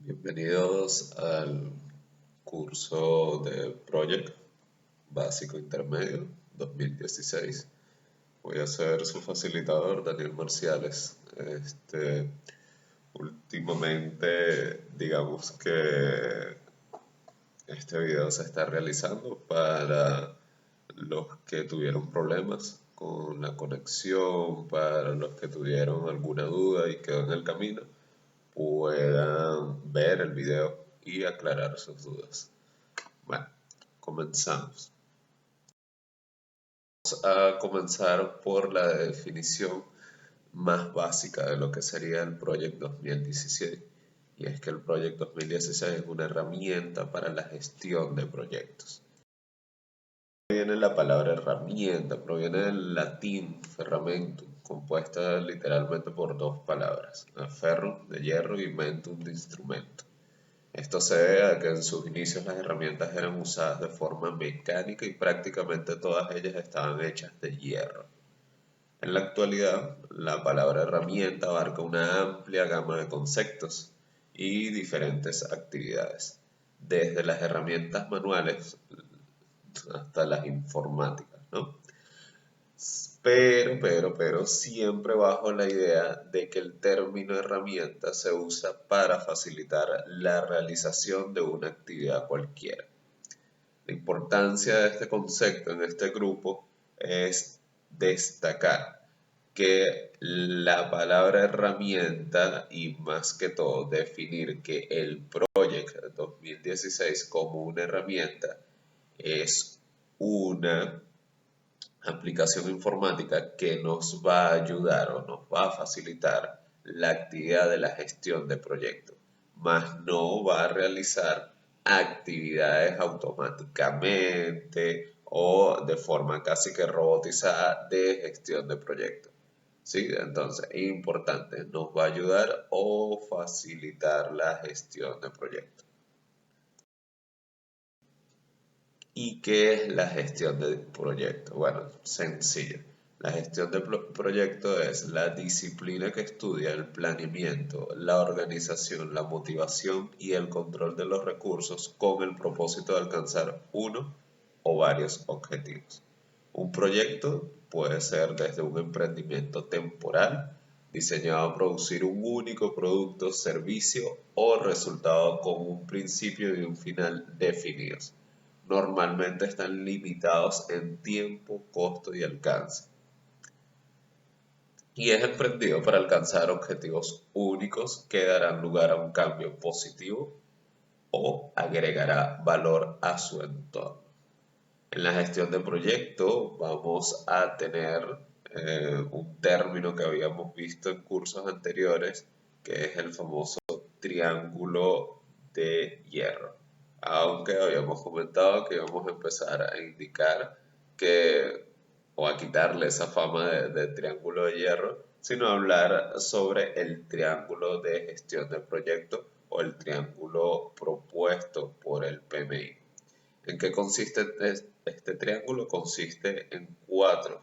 Bienvenidos al curso de Project Básico Intermedio 2016. Voy a ser su facilitador, Daniel Marciales. Últimamente, digamos que este video se está realizando para los que tuvieron problemas con la conexión, para los que tuvieron alguna duda y quedó en el camino, puedan ver el video y aclarar sus dudas. Bueno, comenzamos. Vamos a comenzar por la definición más básica de lo que sería el Project 2016. Y es que el Project 2016 es una herramienta para la gestión de proyectos. Proviene la palabra herramienta, proviene del latín ferramentum, compuesta literalmente por dos palabras, ferrum de hierro y mentum de instrumento. Esto se debe a que en sus inicios las herramientas eran usadas de forma mecánica y prácticamente todas ellas estaban hechas de hierro. En la actualidad, la palabra herramienta abarca una amplia gama de conceptos y diferentes actividades, desde las herramientas manuales hasta las informáticas, ¿no? Pero, siempre bajo la idea de que el término herramienta se usa para facilitar la realización de una actividad cualquiera. La importancia de este concepto en este grupo es destacar que la palabra herramienta y más que todo definir que el Project 2016 como una herramienta es una aplicación informática que nos va a ayudar o nos va a facilitar la actividad de la gestión de proyectos, más no va a realizar actividades automáticamente o de forma casi que robotizada de gestión de proyectos. ¿Sí? Entonces, es importante, nos va a ayudar o facilitar la gestión de proyectos. ¿Y qué es la gestión de proyecto? Bueno, sencillo. La gestión de proyecto es la disciplina que estudia el planeamiento, la organización, la motivación y el control de los recursos con el propósito de alcanzar uno o varios objetivos. Un proyecto puede ser desde un emprendimiento temporal diseñado a producir un único producto, servicio o resultado con un principio y un final definidos. Normalmente están limitados en tiempo, costo y alcance. Y es emprendido para alcanzar objetivos únicos que darán lugar a un cambio positivo o agregará valor a su entorno. En la gestión de proyecto vamos a tener un término que habíamos visto en cursos anteriores, que es el famoso triángulo de hierro. Aunque habíamos comentado que íbamos a empezar a indicar que, o a quitarle esa fama de triángulo de hierro, sino hablar sobre el triángulo de gestión de proyecto o el triángulo propuesto por el PMI. ¿En qué consiste este triángulo? Consiste en cuatro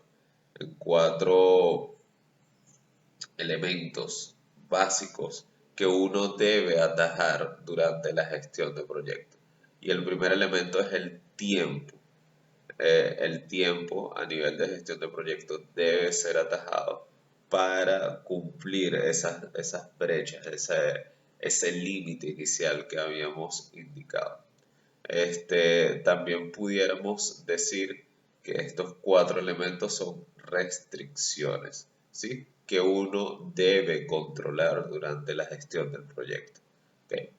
elementos básicos que uno debe atajar durante la gestión de proyectos. Y el primer elemento es el tiempo. El tiempo a nivel de gestión de proyectos debe ser atajado para cumplir esas brechas, ese límite inicial que habíamos indicado. También pudiéramos decir que estos cuatro elementos son restricciones, ¿sí? Que uno debe controlar durante la gestión del proyecto. ¿Okay?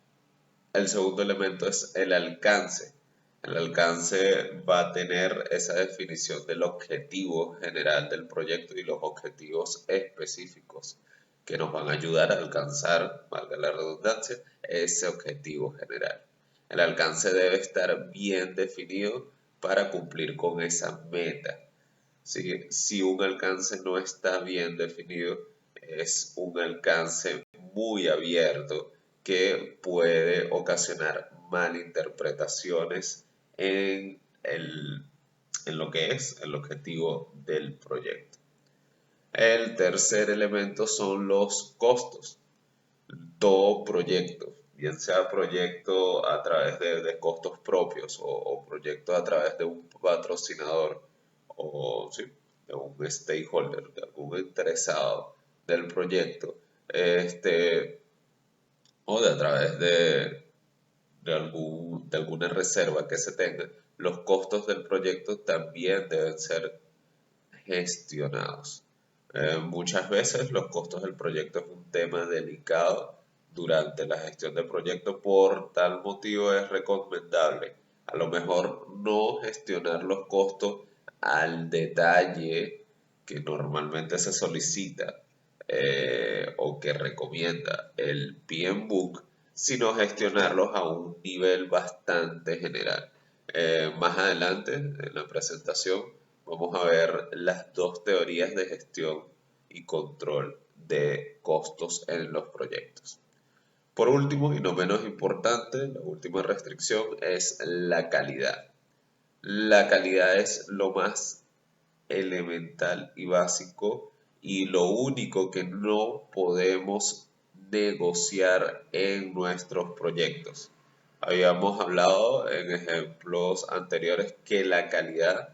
El segundo elemento es el alcance. El alcance va a tener esa definición del objetivo general del proyecto y los objetivos específicos que nos van a ayudar a alcanzar, valga la redundancia, ese objetivo general. El alcance debe estar bien definido para cumplir con esa meta. Si un alcance no está bien definido, es un alcance muy abierto que puede ocasionar malinterpretaciones en lo que es el objetivo del proyecto. El tercer elemento son los costos. Todo proyecto, bien sea proyecto a través de costos propios o proyecto a través de un patrocinador o sí, de un stakeholder, de algún interesado del proyecto, o de a través de alguna reserva que se tenga, los costos del proyecto también deben ser gestionados. Muchas veces los costos del proyecto es un tema delicado durante la gestión del proyecto, por tal motivo es recomendable a lo mejor no gestionar los costos al detalle que normalmente se solicita o que recomienda el PMBOK, sino gestionarlos a un nivel bastante general. Más adelante en la presentación vamos a ver las dos teorías de gestión y control de costos en los proyectos. Por último, y no menos importante, la última restricción es la calidad. La calidad es lo más elemental y básico y lo único que no podemos negociar en nuestros proyectos. Habíamos hablado en ejemplos anteriores que la calidad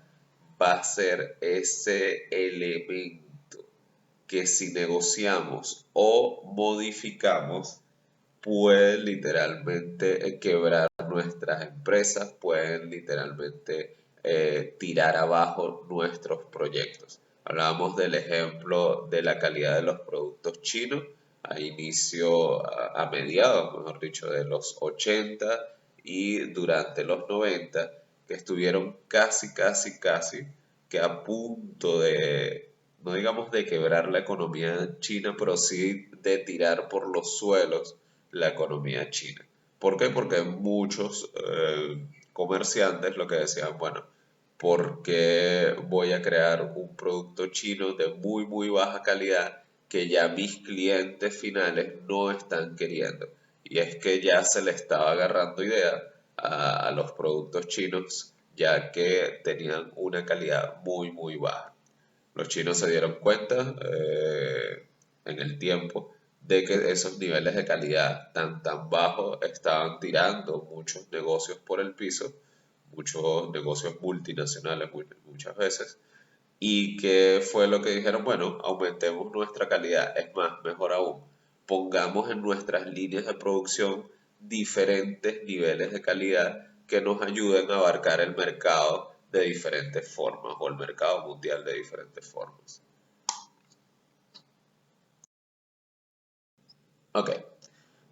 va a ser ese elemento que si negociamos o modificamos puede literalmente quebrar nuestras empresas, pueden literalmente tirar abajo nuestros proyectos. Hablábamos del ejemplo de la calidad de los productos chinos a mediados, mejor dicho, de los 80 y durante los 90, que estuvieron casi que a punto de, no digamos de quebrar la economía china, pero sí de tirar por los suelos la economía china. ¿Por qué? Porque muchos comerciantes lo que decían, bueno, ¿por qué voy a crear un producto chino de muy baja calidad que ya mis clientes finales no están queriendo? Y es que ya se le estaba agarrando idea a los productos chinos, ya que tenían una calidad muy baja. Los chinos se dieron cuenta en el tiempo de que esos niveles de calidad tan bajos estaban tirando muchos negocios por el piso, muchos negocios multinacionales muchas veces, y que fue lo que dijeron, bueno, aumentemos nuestra calidad, es más, mejor aún, pongamos en nuestras líneas de producción diferentes niveles de calidad que nos ayuden a abarcar el mercado de diferentes formas o el mercado mundial de diferentes formas. Ok,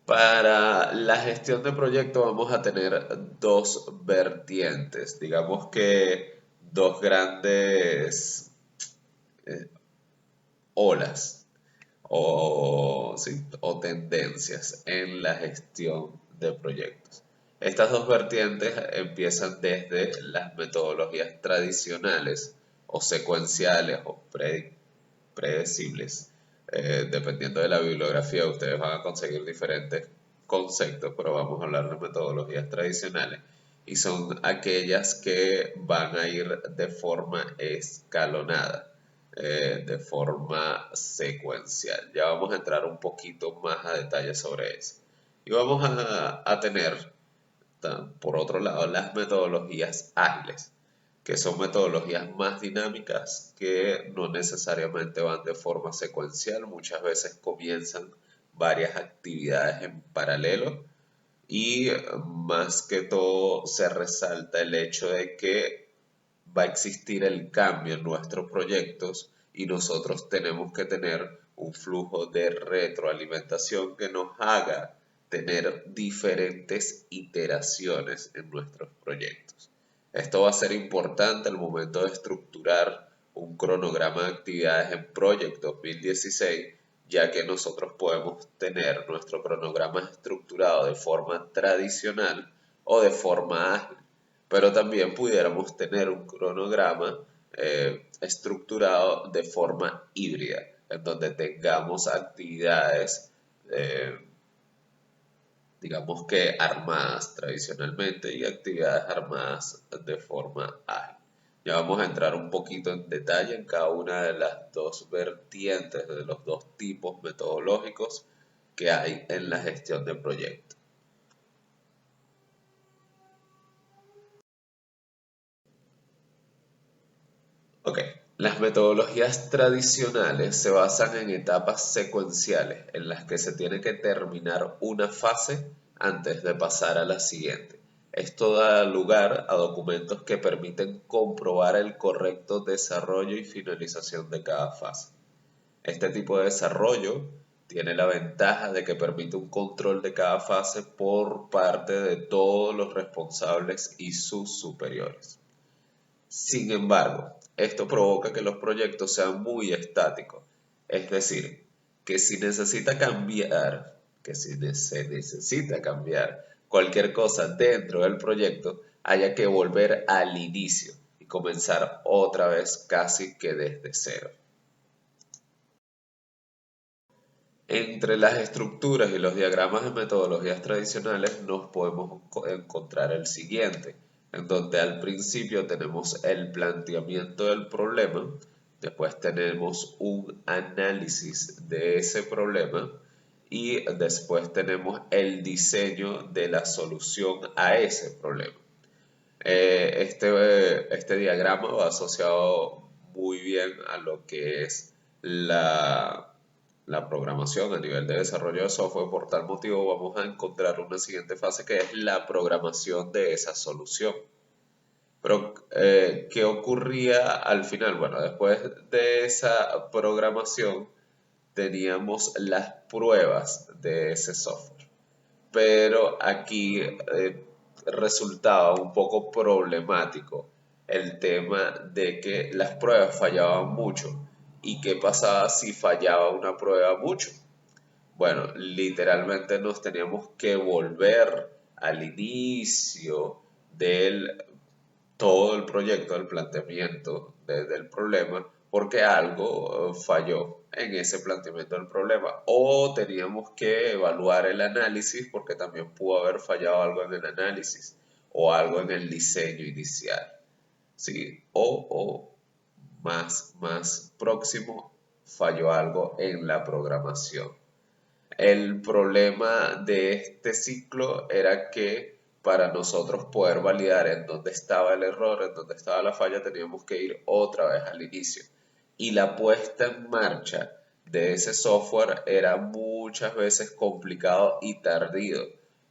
para la gestión de proyectos vamos a tener dos vertientes, digamos que dos grandes eh, olas o tendencias en la gestión de proyectos. Estas dos vertientes empiezan desde las metodologías tradicionales o secuenciales o predecibles. Dependiendo de la bibliografía, ustedes van a conseguir diferentes conceptos, pero vamos a hablar de metodologías tradicionales. Y son aquellas que van a ir de forma escalonada, de forma secuencial. Ya vamos a entrar un poquito más a detalle sobre eso. Y vamos a tener, por otro lado, las metodologías ágiles, que son metodologías más dinámicas que no necesariamente van de forma secuencial, muchas veces comienzan varias actividades en paralelo y más que todo se resalta el hecho de que va a existir el cambio en nuestros proyectos y nosotros tenemos que tener un flujo de retroalimentación que nos haga tener diferentes iteraciones en nuestros proyectos. Esto va a ser importante al momento de estructurar un cronograma de actividades en Project 2016, ya que nosotros podemos tener nuestro cronograma estructurado de forma tradicional o de forma ágil, pero también pudiéramos tener un cronograma estructurado de forma híbrida, en donde tengamos actividades digamos que armadas tradicionalmente y actividades armadas de forma ágil. Ya vamos a entrar un poquito en detalle en cada una de las dos vertientes, de los dos tipos metodológicos que hay en la gestión de proyectos. Ok, las metodologías tradicionales se basan en etapas secuenciales en las que se tiene que terminar una fase antes de pasar a la siguiente. Esto da lugar a documentos que permiten comprobar el correcto desarrollo y finalización de cada fase. Este tipo de desarrollo tiene la ventaja de que permite un control de cada fase por parte de todos los responsables y sus superiores. Sin embargo, esto provoca que los proyectos sean muy estáticos, es decir, que si necesita cambiar, se necesita cambiar cualquier cosa dentro del proyecto, haya que volver al inicio y comenzar otra vez casi que desde cero. Entre las estructuras y los diagramas de metodologías tradicionales nos podemos encontrar el siguiente, en donde al principio tenemos el planteamiento del problema, después tenemos un análisis de ese problema y después tenemos el diseño de la solución a ese problema. Este diagrama va asociado muy bien a lo que es la programación a nivel de desarrollo de software. Por tal motivo vamos a encontrar una siguiente fase que es la programación de esa solución. Pero, ¿qué ocurría al final? Bueno, después de esa programación teníamos las pruebas de ese software. Pero aquí resultaba un poco problemático el tema de que las pruebas fallaban mucho. ¿Y qué pasaba si fallaba una prueba mucho? Bueno, literalmente nos teníamos que volver al inicio del todo el proyecto, el planteamiento del problema, porque algo falló en ese planteamiento del problema. O teníamos que evaluar el análisis porque también pudo haber fallado algo en el análisis o algo en el diseño inicial. ¿Sí? O más próximo, falló algo en la programación. El problema de este ciclo era que para nosotros poder validar en dónde estaba el error, en dónde estaba la falla, teníamos que ir otra vez al inicio. Y la puesta en marcha de ese software era muchas veces complicado y tardío,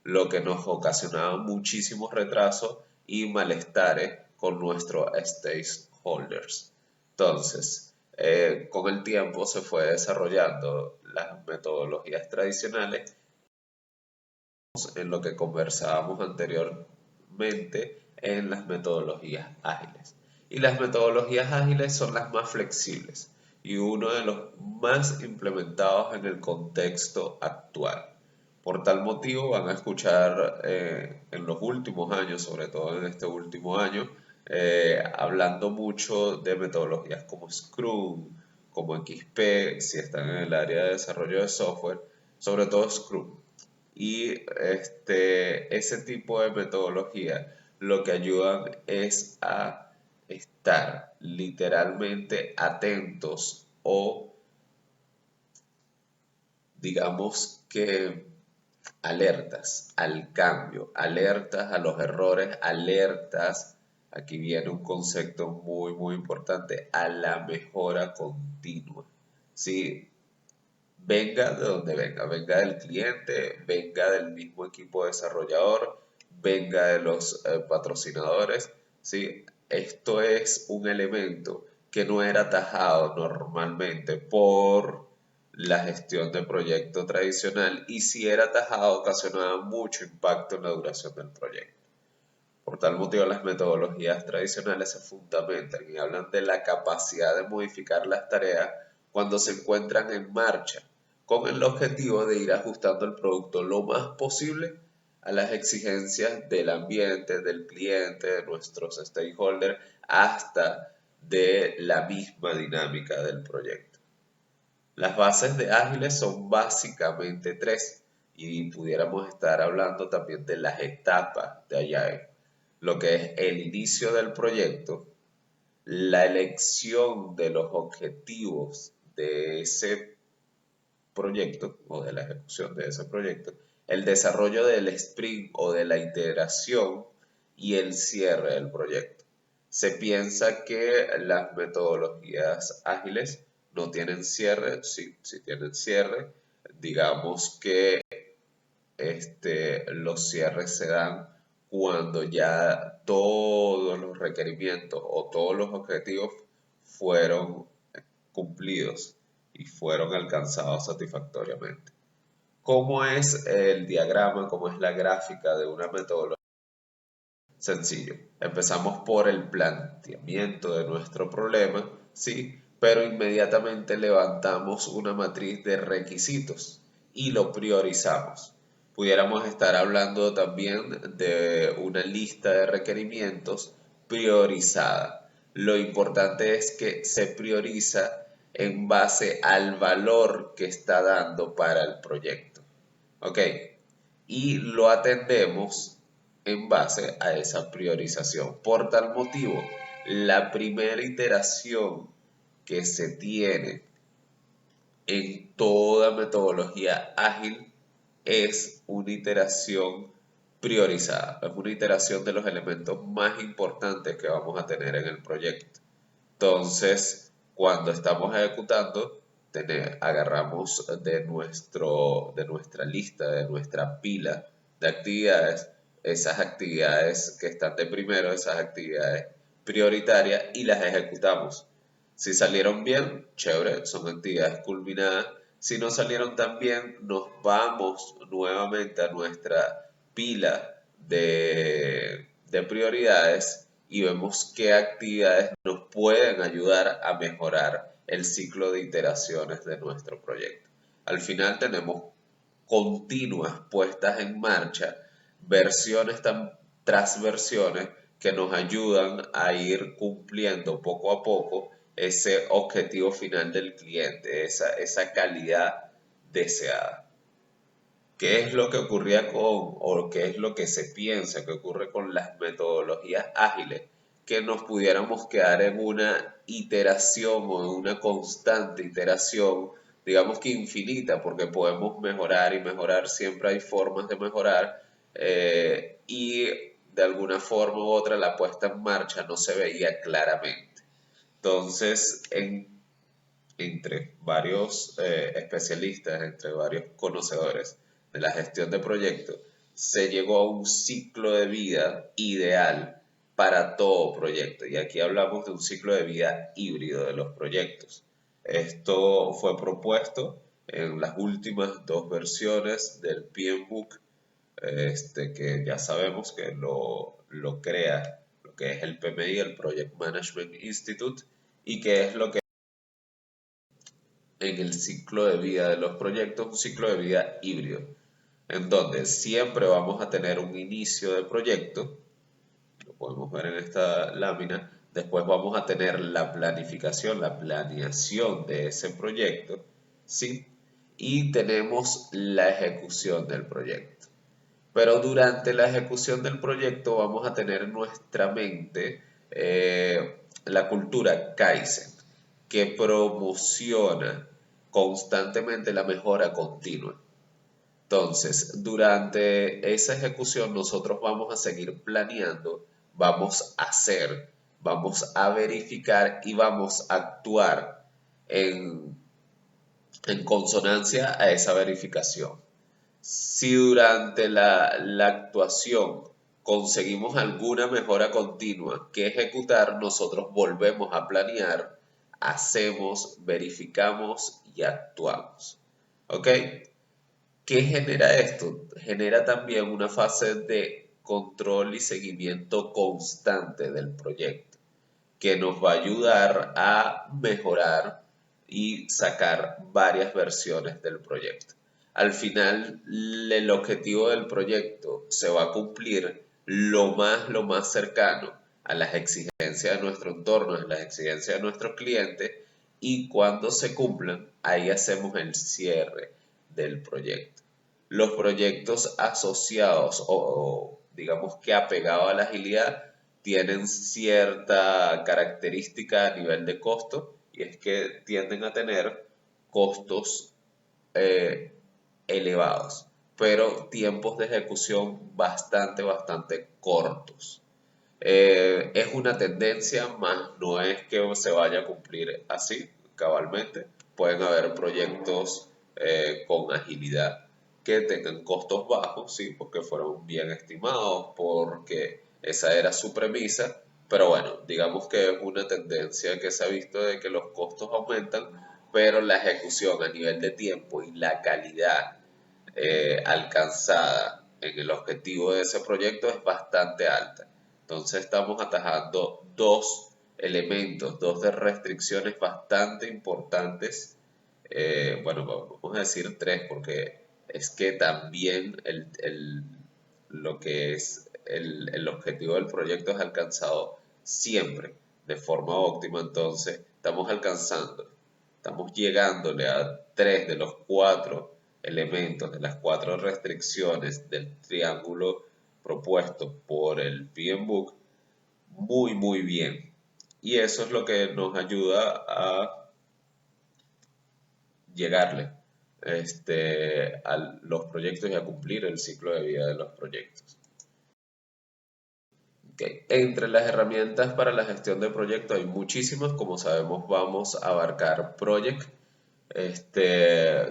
lo que nos ocasionaba muchísimos retrasos y malestares con nuestros stakeholders. Entonces, con el tiempo se fue desarrollando las metodologías tradicionales en lo que conversábamos anteriormente en las metodologías ágiles. Y las metodologías ágiles son las más flexibles y uno de los más implementados en el contexto actual. Por tal motivo van a escuchar en los últimos años, sobre todo en este último año, hablando mucho de metodologías como Scrum, como XP, si están en el área de desarrollo de software, sobre todo Scrum. Y ese tipo de metodología lo que ayudan es a estar literalmente atentos o digamos que alertas al cambio, alertas a los errores, alertas, aquí viene un concepto muy importante, a la mejora continua. ¿Sí? Venga de donde venga, venga del cliente, venga del mismo equipo desarrollador, venga de los patrocinadores, ¿sí? Esto es un elemento que no era atajado normalmente por la gestión de proyecto tradicional y si era atajado ocasionaba mucho impacto en la duración del proyecto. Por tal motivo, las metodologías tradicionales se fundamentan y hablan de la capacidad de modificar las tareas cuando se encuentran en marcha, con el objetivo de ir ajustando el producto lo más posible a las exigencias del ambiente, del cliente, de nuestros stakeholders, hasta de la misma dinámica del proyecto. Las bases de ágiles son básicamente tres y pudiéramos estar hablando también de las etapas de Agile, lo que es el inicio del proyecto, la elección de los objetivos de ese proyecto o de la ejecución de ese proyecto, el desarrollo del sprint o de la integración y el cierre del proyecto. Se piensa que las metodologías ágiles no tienen cierre, sí, sí tienen cierre. Digamos que los cierres se dan cuando ya todos los requerimientos o todos los objetivos fueron cumplidos y fueron alcanzados satisfactoriamente. ¿Cómo es el diagrama, cómo es la gráfica de una metodología? Sencillo. Empezamos por el planteamiento de nuestro problema, ¿sí? Pero inmediatamente levantamos una matriz de requisitos y lo priorizamos. Pudiéramos estar hablando también de una lista de requerimientos priorizada. Lo importante es que se prioriza en base al valor que está dando para el proyecto. ¿Ok? Y lo atendemos en base a esa priorización. Por tal motivo, la primera iteración que se tiene en toda metodología ágil es una iteración priorizada, es una iteración de los elementos más importantes que vamos a tener en el proyecto. Entonces, cuando estamos ejecutando, agarramos de nuestra lista, de nuestra pila de actividades, esas actividades que están de primero, esas actividades prioritarias y las ejecutamos. Si salieron bien, chévere, son actividades culminadas. Si no salieron tan bien, nos vamos nuevamente a nuestra pila de prioridades y vemos qué actividades nos pueden ayudar a mejorar el ciclo de iteraciones de nuestro proyecto. Al final tenemos continuas puestas en marcha, versiones tras versiones que nos ayudan a ir cumpliendo poco a poco ese objetivo final del cliente, esa calidad deseada. ¿Qué es lo que ocurría o qué es lo que se piensa que ocurre con las metodologías ágiles? Que nos pudiéramos quedar en una iteración o en una constante iteración, digamos que infinita, porque podemos mejorar y mejorar, siempre hay formas de mejorar, y de alguna forma u otra la puesta en marcha no se veía claramente. Entonces, entre varios especialistas, entre varios conocedores de la gestión de proyectos, se llegó a un ciclo de vida ideal para todo proyecto. Y aquí hablamos de un ciclo de vida híbrido de los proyectos. Esto fue propuesto en las últimas dos versiones del PMBOK, que ya sabemos que lo crea lo que es el PMI, el Project Management Institute, y que es lo que en el ciclo de vida de los proyectos, un ciclo de vida híbrido, en donde siempre vamos a tener un inicio de proyecto, lo podemos ver en esta lámina, después vamos a tener la planificación, la planeación de ese proyecto, ¿sí? Y tenemos la ejecución del proyecto. Pero durante la ejecución del proyecto vamos a tener en nuestra mente la cultura Kaizen, que promociona constantemente la mejora continua. Entonces, durante esa ejecución nosotros vamos a seguir planeando, vamos a hacer, vamos a verificar y vamos a actuar en, en consonancia a esa verificación. Si durante la actuación conseguimos alguna mejora continua que ejecutar, nosotros volvemos a planear, hacemos, verificamos y actuamos. ¿Ok? ¿Qué genera esto? Genera también una fase de control y seguimiento constante del proyecto, que nos va a ayudar a mejorar y sacar varias versiones del proyecto. Al final, el objetivo del proyecto se va a cumplir lo más cercano a las exigencias de nuestro entorno, a las exigencias de nuestros clientes, y cuando se cumplan, ahí hacemos el cierre del proyecto. Los proyectos asociados o digamos que apegados a la agilidad tienen cierta característica a nivel de costo, y es que tienden a tener costos eh, elevados, pero tiempos de ejecución bastante cortos. Es una tendencia, más no es que se vaya a cumplir así cabalmente. Pueden haber proyectos con agilidad que tengan costos bajos, sí, porque fueron bien estimados, porque esa era su premisa. Pero bueno, digamos que es una tendencia que se ha visto de que los costos aumentan, pero la ejecución a nivel de tiempo y la calidad alcanzada en el objetivo de ese proyecto es bastante alta. Entonces estamos atajando dos elementos, dos de restricciones bastante importantes. Bueno, vamos a decir tres porque es que también lo que es el objetivo del proyecto es alcanzado siempre de forma óptima. Entonces estamos llegándole a tres de los cuatro elementos, de las cuatro restricciones del triángulo propuesto por el PMBOK muy bien. Y eso es lo que nos ayuda a llegarle a los proyectos y a cumplir el ciclo de vida de los proyectos. Okay. Entre las herramientas para la gestión de proyectos hay muchísimas. Como sabemos, vamos a abarcar Project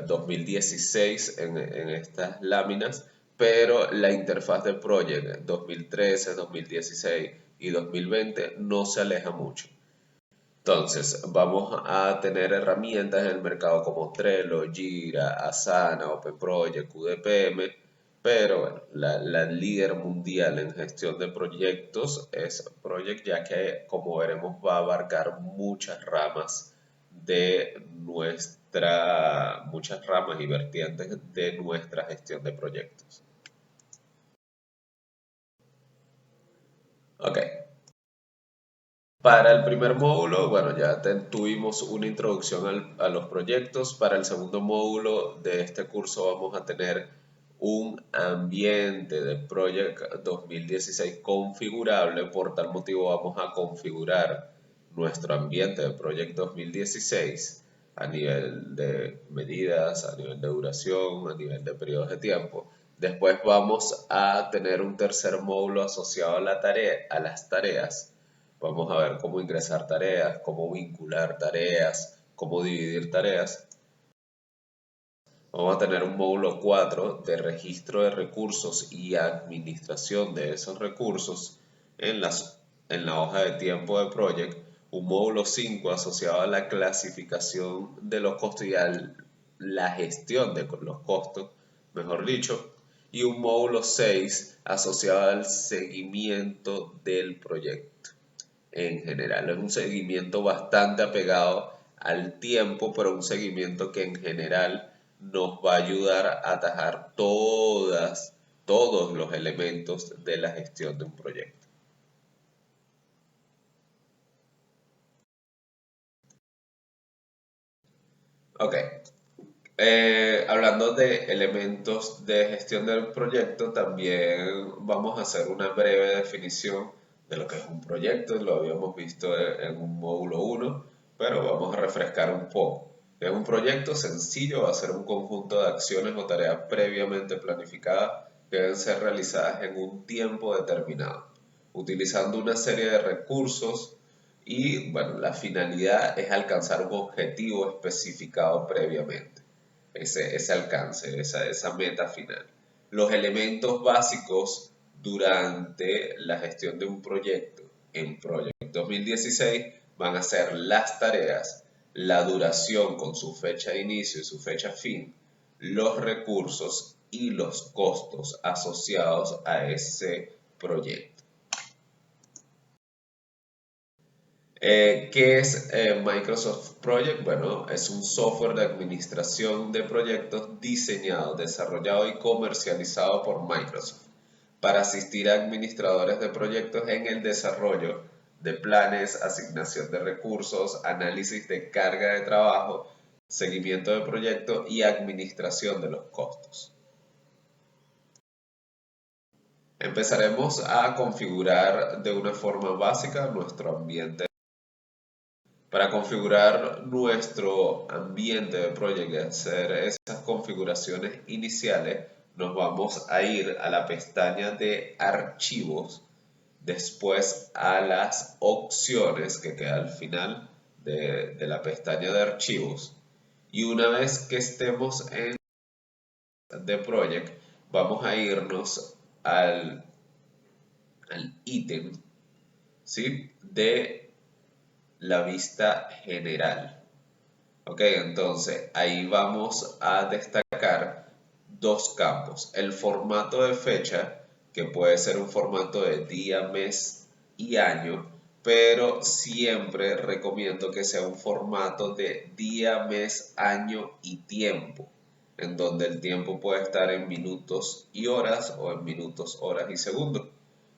2016 en estas láminas, pero la interfaz de Project 2013, 2016 y 2020 no se aleja mucho. Entonces, vamos a tener herramientas en el mercado como Trello, Jira, Asana, OpenProject, QDPM, pero bueno, la líder mundial en gestión de proyectos es Project, ya que, como veremos, va a abarcar muchas ramas y vertientes de nuestra gestión de proyectos. Ok. Para el primer módulo, bueno, ya tuvimos una introducción a los proyectos. Para el segundo módulo de este curso vamos a tener un ambiente de Project 2016 configurable. Por tal motivo vamos a configurar nuestro ambiente de Project 2016 a nivel de medidas, a nivel de duración, a nivel de periodos de tiempo. Después vamos a tener un tercer módulo asociado a las tareas. Vamos a ver cómo ingresar tareas, cómo vincular tareas, cómo dividir tareas. Vamos a tener un módulo 4 de registro de recursos y administración de esos recursos en la hoja de tiempo de Project. Un módulo 5 asociado a la clasificación de los costos y a la gestión de los costos, mejor dicho. Y un módulo 6 asociado al seguimiento del proyecto en general. Es un seguimiento bastante apegado al tiempo, pero un seguimiento que en general nos va a ayudar a atajar todos los elementos de la gestión de un proyecto. Ok. Hablando de elementos de gestión del proyecto, también vamos a hacer una breve definición de lo que es un proyecto. Lo habíamos visto en un módulo 1, pero vamos a refrescar un poco. Es un proyecto sencillo, va a ser un conjunto de acciones o tareas previamente planificadas que deben ser realizadas en un tiempo determinado, utilizando una serie de recursos y, bueno, la finalidad es alcanzar un objetivo especificado previamente, ese alcance, esa meta final. Los elementos básicos durante la gestión de un proyecto en Project 2016 van a ser las tareas, la duración con su fecha de inicio y su fecha fin, los recursos y los costos asociados a ese proyecto. ¿Qué es Microsoft Project? Bueno, es un software de administración de proyectos diseñado, desarrollado y comercializado por Microsoft para asistir a administradores de proyectos en el desarrollo de planes, asignación de recursos, análisis de carga de trabajo, seguimiento de proyectos y administración de los costos. Empezaremos a configurar de una forma básica nuestro ambiente. Para configurar nuestro ambiente de Project y hacer esas configuraciones iniciales, nos vamos a ir a la pestaña de archivos después a las opciones que queda al final de la pestaña de archivos. Y una vez que estemos en The Project, vamos a irnos al ítem, ¿sí?, de la vista general. Ok, entonces ahí vamos a destacar dos campos. El formato de fecha, que puede ser un formato de día, mes y año, pero siempre recomiendo que sea un formato de día, mes, año y tiempo, en donde el tiempo puede estar en minutos y horas o en minutos, horas y segundos.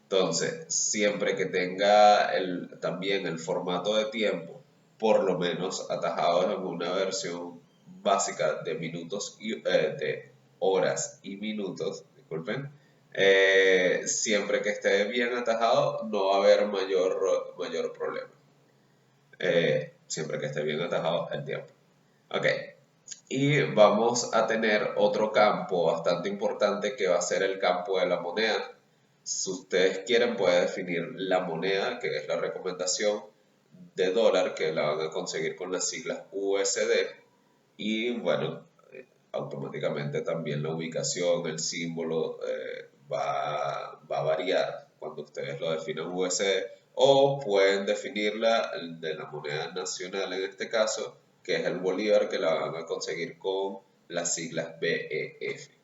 Entonces, siempre que tenga también el formato de tiempo, por lo menos atajado en una versión básica de minutos y de horas y minutos, disculpen, siempre que esté bien atajado no va a haber mayor problema. Siempre que esté bien atajado el tiempo. Ok, y vamos a tener otro campo bastante importante que va a ser el campo de la moneda. Si ustedes quieren, pueden definir la moneda, que es la recomendación de dólar, que la van a conseguir con las siglas USD. Y bueno, automáticamente también la ubicación, el símbolo va a variar cuando ustedes lo definan USD. O pueden definirla de la moneda nacional en este caso, que es el bolívar, que la van a conseguir con las siglas BEF.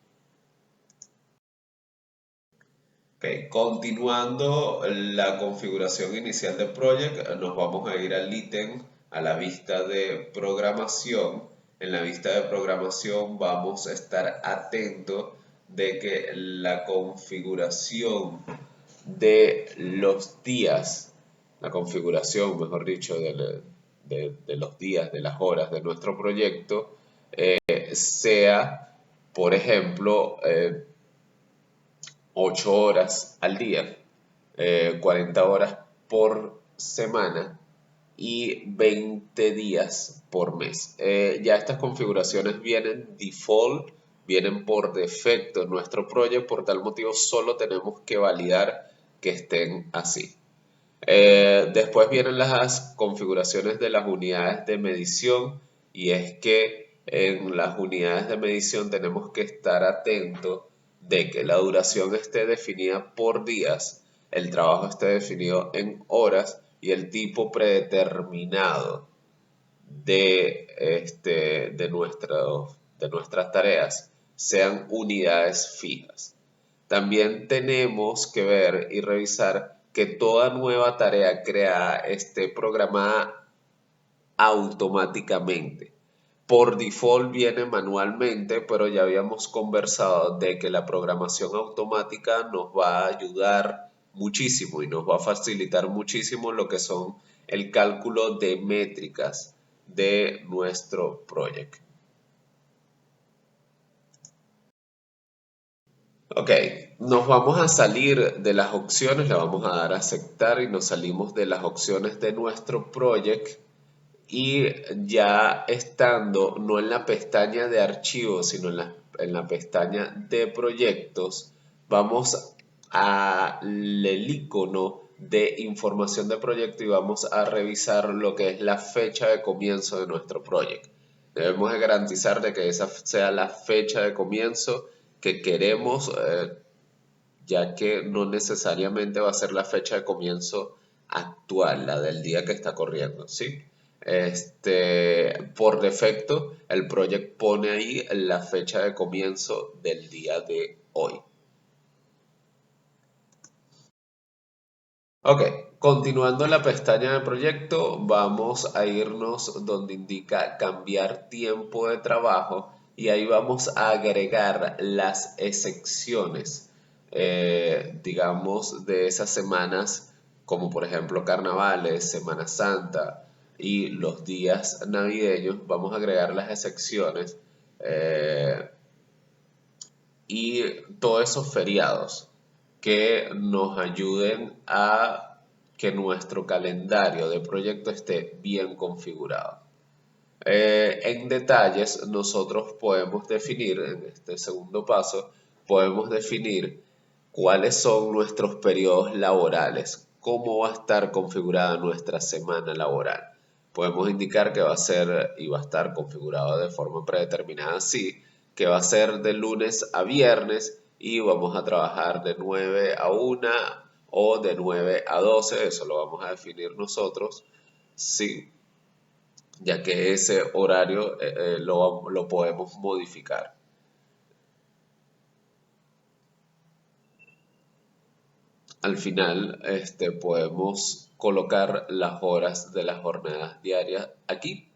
Okay. Continuando la configuración inicial del project, nos vamos a ir al ítem, a la vista de programación. En la vista de programación vamos a estar atentos de que la configuración de los días, la configuración, mejor dicho, de los días, de las horas de nuestro proyecto, sea, por ejemplo, 8 horas al día, 40 horas por semana y 20 días por mes. Ya estas configuraciones vienen default, vienen por defecto en nuestro proyecto, por tal motivo solo tenemos que validar que estén así. Después vienen las configuraciones de las unidades de medición, y es que en las unidades de medición tenemos que estar atentos de que la duración esté definida por días, el trabajo esté definido en horas y el tipo predeterminado de nuestras tareas sean unidades fijas. También tenemos que ver y revisar que toda nueva tarea creada esté programada automáticamente. Por default viene manualmente, pero ya habíamos conversado de que la programación automática nos va a ayudar muchísimo y nos va a facilitar muchísimo lo que son el cálculo de métricas de nuestro proyecto. Ok, nos vamos a salir de las opciones, le vamos a dar a aceptar y nos salimos de las opciones de nuestro project, y ya estando no en la pestaña de archivos sino en la pestaña de proyectos, vamos al icono de información de proyecto y vamos a revisar lo que es la fecha de comienzo de nuestro proyecto. Debemos de garantizar de que esa sea la fecha de comienzo que queremos, ya que no necesariamente va a ser la fecha de comienzo actual, la del día que está corriendo, ¿sí? Por defecto, el project pone ahí la fecha de comienzo del día de hoy. Ok, continuando la pestaña de proyecto, vamos a irnos donde indica cambiar tiempo de trabajo y ahí vamos a agregar las excepciones, digamos, de esas semanas, como por ejemplo carnavales, Semana Santa y los días navideños. Vamos a agregar las excepciones y todos esos feriados que nos ayuden a que nuestro calendario de proyecto esté bien configurado. En detalles, nosotros podemos definir, en este segundo paso, podemos definir cuáles son nuestros periodos laborales, cómo va a estar configurada nuestra semana laboral. Podemos indicar que va a ser y va a estar configurado de forma predeterminada así, que va a ser de lunes a viernes y vamos a trabajar de 9 a 1 o de 9 a 12, eso lo vamos a definir nosotros, sí, ya que ese horario lo podemos modificar. Al final, podemos colocar las horas de las jornadas diarias aquí,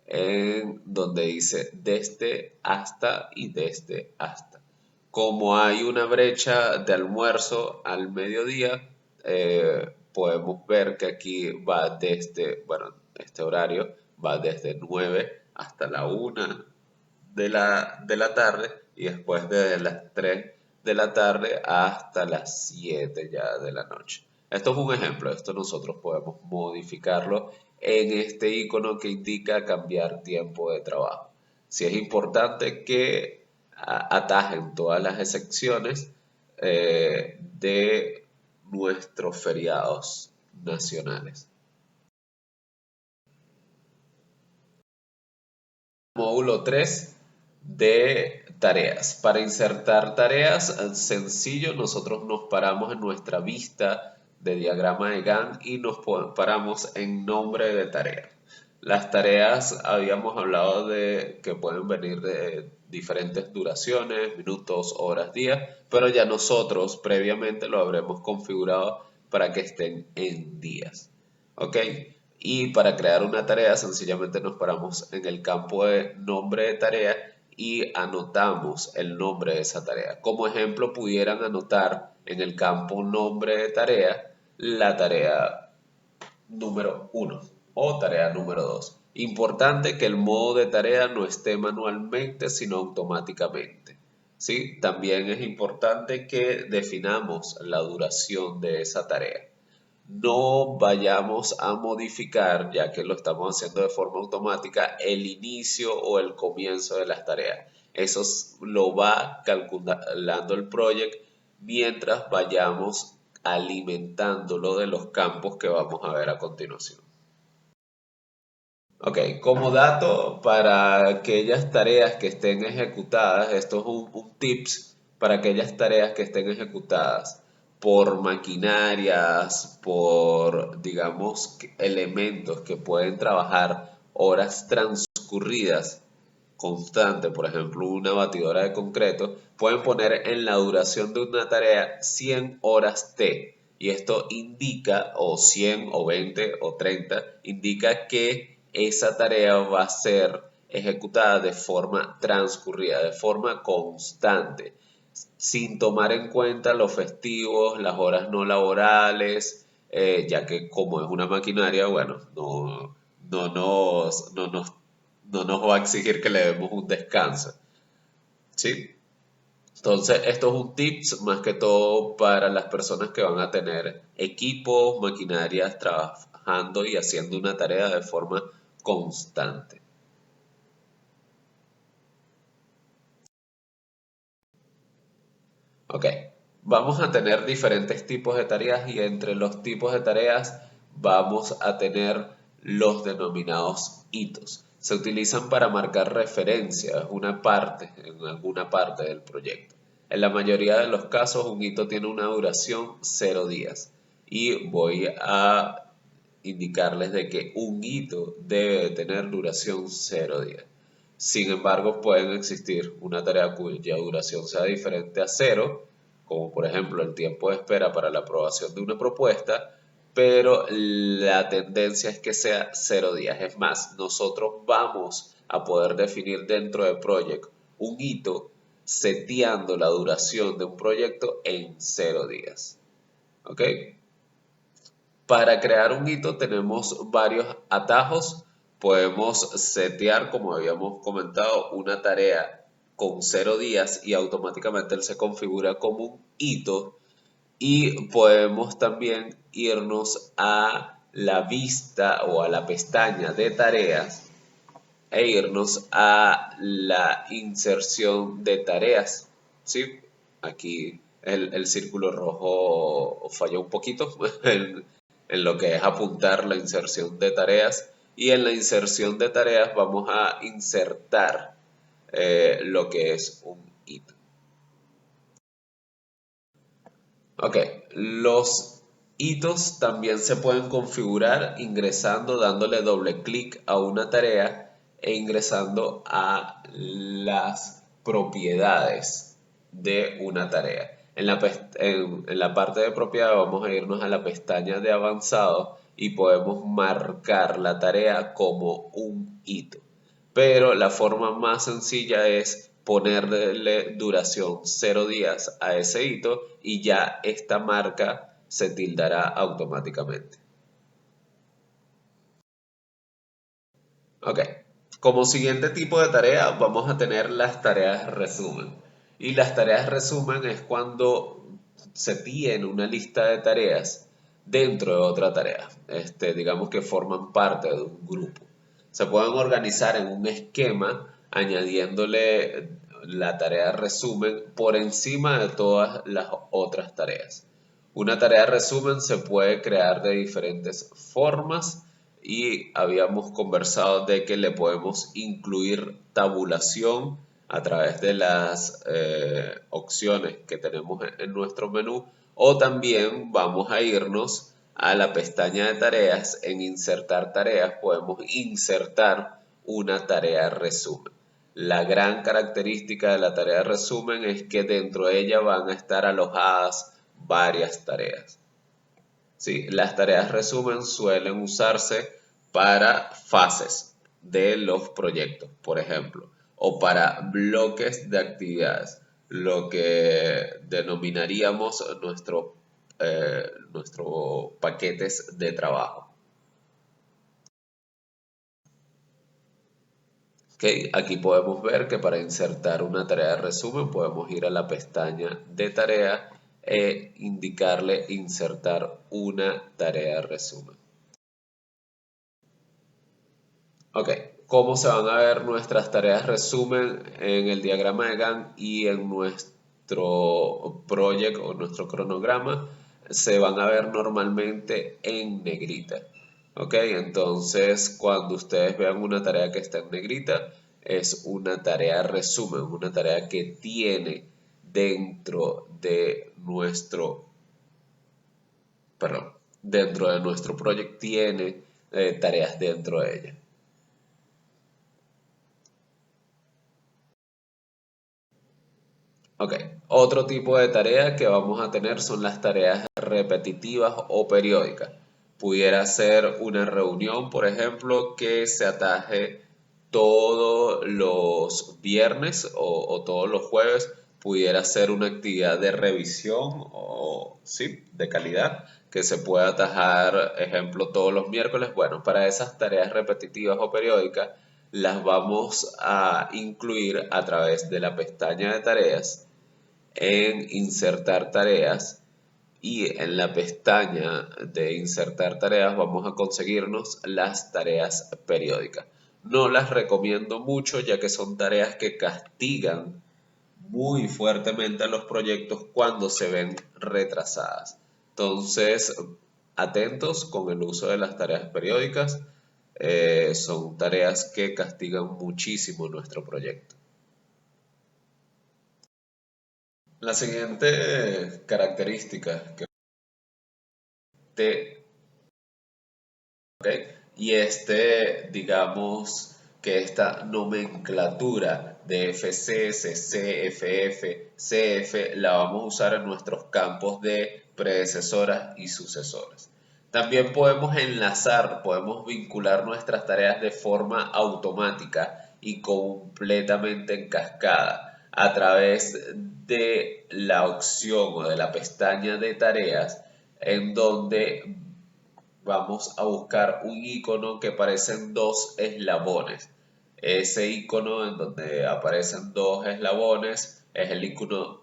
en donde dice desde hasta y desde hasta. Como hay una brecha de almuerzo al mediodía, podemos ver que aquí va desde, bueno, este horario va desde 9 hasta la 1 de la tarde y después de las 3 de la tarde hasta las 7 ya de la noche. Esto es un ejemplo, esto nosotros podemos modificarlo en este icono que indica cambiar tiempo de trabajo. Si es importante que atajen todas las excepciones de nuestros feriados nacionales. Módulo 3 de tareas. Para insertar tareas, sencillo, nosotros nos paramos en nuestra vista de diagrama de Gantt y nos paramos en nombre de tarea. Las tareas habíamos hablado de que pueden venir de diferentes duraciones, minutos, horas, días, pero ya nosotros previamente lo habremos configurado para que estén en días. ¿Ok? Y para crear una tarea sencillamente nos paramos en el campo de nombre de tarea y anotamos el nombre de esa tarea. Como ejemplo pudieran anotar en el campo nombre de tarea la tarea número 1 o tarea número 2. Importante que el modo de tarea no esté manualmente sino automáticamente. ¿Sí? También es importante que definamos la duración de esa tarea. No vayamos a modificar, ya que lo estamos haciendo de forma automática, el inicio o el comienzo de las tareas. Eso lo va calculando el project mientras vayamos alimentándolo de los campos que vamos a ver a continuación. Ok, como dato para aquellas tareas que estén ejecutadas, esto es un tips para aquellas tareas que estén ejecutadas por maquinarias, por, digamos, elementos que pueden trabajar horas transcurridas constante, por ejemplo, una batidora de concreto, pueden poner en la duración de una tarea 100 horas T. Y esto indica, o 100 o 20 o 30, indica que esa tarea va a ser ejecutada de forma transcurrida, de forma constante, sin tomar en cuenta los festivos, las horas no laborales, ya que como es una maquinaria, bueno, no nos va a exigir que le demos un descanso. ¿Sí? Entonces, esto es un tips más que todo para las personas que van a tener equipos, maquinarias trabajando y haciendo una tarea de forma constante. Ok, vamos a tener diferentes tipos de tareas y entre los tipos de tareas vamos a tener los denominados hitos. Se utilizan para marcar referencias, una parte, en alguna parte del proyecto. En la mayoría de los casos un hito tiene una duración 0 días y voy a indicarles de que un hito debe tener duración 0 días. Sin embargo, pueden existir una tarea cuya duración sea diferente a 0, como por ejemplo el tiempo de espera para la aprobación de una propuesta, pero la tendencia es que sea 0 días. Es más, nosotros vamos a poder definir dentro de Project un hito seteando la duración de un proyecto en 0 días. ¿Ok? Para crear un hito tenemos varios atajos. Podemos setear, como habíamos comentado, una tarea con 0 días y automáticamente él se configura como un hito. Y podemos también irnos a la vista o a la pestaña de tareas e irnos a la inserción de tareas. ¿Sí? Aquí el círculo rojo falló un poquito en lo que es apuntar la inserción de tareas. Y en la inserción de tareas vamos a insertar lo que es un hito. Ok, los hitos también se pueden configurar ingresando, dándole doble clic a una tarea e ingresando a las propiedades de una tarea. En la parte de propiedad vamos a irnos a la pestaña de avanzado y podemos marcar la tarea como un hito. Pero la forma más sencilla es ponerle duración 0 días a ese hito y ya esta marca se tildará automáticamente. Ok, como siguiente tipo de tarea vamos a tener las tareas resumen. Y las tareas resumen es cuando se tiene una lista de tareas dentro de otra tarea. Digamos que forman parte de un grupo. Se pueden organizar en un esquema añadiéndole la tarea resumen por encima de todas las otras tareas. Una tarea resumen se puede crear de diferentes formas y habíamos conversado de que le podemos incluir tabulación a través de las opciones que tenemos en nuestro menú, o también vamos a irnos a la pestaña de tareas. En insertar tareas podemos insertar una tarea resumen. La gran característica de la tarea resumen es que dentro de ella van a estar alojadas varias tareas. ¿Sí? Las tareas resumen suelen usarse para fases de los proyectos, por ejemplo, o para bloques de actividades, lo que denominaríamos nuestro paquetes de trabajo. Okay, aquí podemos ver que para insertar una tarea de resumen podemos ir a la pestaña de tarea e indicarle insertar una tarea de resumen. Ok, ¿cómo se van a ver nuestras tareas resumen en el diagrama de Gantt y en nuestro project o nuestro cronograma? Se van a ver normalmente en negrita. Ok, entonces cuando ustedes vean una tarea que está en negrita, es una tarea resumen, una tarea que tiene dentro de dentro de nuestro project tiene tareas dentro de ella. Ok, otro tipo de tarea que vamos a tener son las tareas repetitivas o periódicas. Pudiera ser una reunión, por ejemplo, que se ataje todos los viernes o todos los jueves. Pudiera ser una actividad de revisión o, sí, de calidad que se pueda atajar, ejemplo, todos los miércoles. Bueno, para esas tareas repetitivas o periódicas las vamos a incluir a través de la pestaña de tareas en insertar tareas, y en la pestaña de insertar tareas vamos a conseguirnos las tareas periódicas. No las recomiendo mucho ya que son tareas que castigan muy fuertemente a los proyectos cuando se ven retrasadas. Entonces, atentos con el uso de las tareas periódicas. Son tareas que castigan muchísimo nuestro proyecto. La siguiente característica que te, ¿ok? Y digamos que esta nomenclatura de FCS, CFF, CF la vamos a usar en nuestros campos de predecesoras y sucesoras. También podemos enlazar, podemos vincular nuestras tareas de forma automática y completamente en cascada a través de la opción o de la pestaña de tareas, en donde vamos a buscar un icono que parecen dos eslabones. Ese icono en donde aparecen dos eslabones es el icono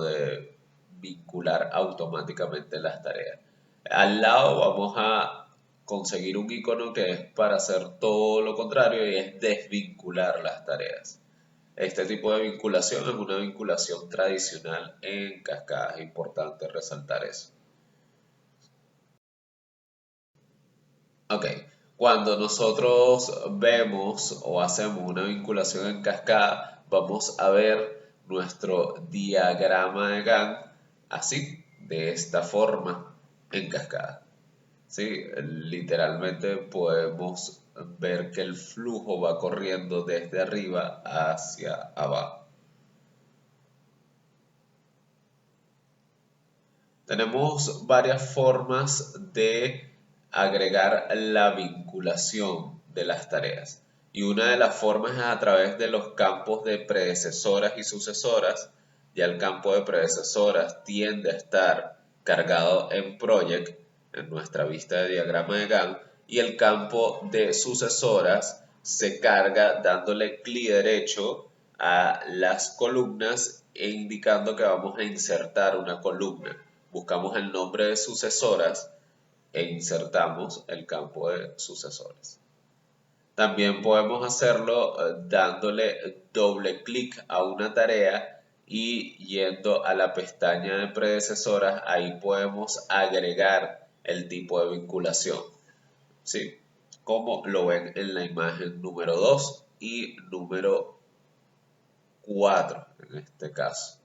de vincular automáticamente las tareas. Al lado vamos a conseguir un icono que es para hacer todo lo contrario y es desvincular las tareas. Este tipo de vinculación es una vinculación tradicional en cascada. Es importante resaltar eso. Ok, cuando nosotros vemos o hacemos una vinculación en cascada, vamos a ver nuestro diagrama de Gantt así, de esta forma, en cascada. ¿Sí? Literalmente podemos ver que el flujo va corriendo desde arriba hacia abajo. Tenemos varias formas de agregar la vinculación de las tareas. Y una de las formas es a través de los campos de predecesoras y sucesoras. Ya el campo de predecesoras tiende a estar cargado en project, en nuestra vista de diagrama de Gantt, y el campo de sucesoras se carga dándole clic derecho a las columnas e indicando que vamos a insertar una columna. Buscamos el nombre de sucesoras e insertamos el campo de sucesoras. También podemos hacerlo dándole doble clic a una tarea y yendo a la pestaña de predecesoras, ahí podemos agregar el tipo de vinculación, ¿sí? Como lo ven en la imagen número 2 y número 4 en este caso.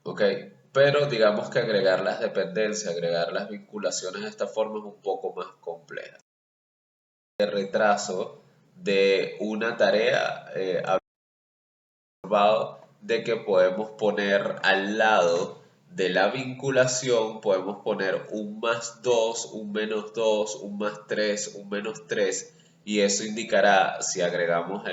¿Ok? Pero digamos que agregar las dependencias, agregar las vinculaciones de esta forma es un poco más compleja. El retraso de una tarea, observado de que podemos poner al lado de la vinculación, podemos poner un +2, un -2, un +3, un -3, y eso indicará, si agregamos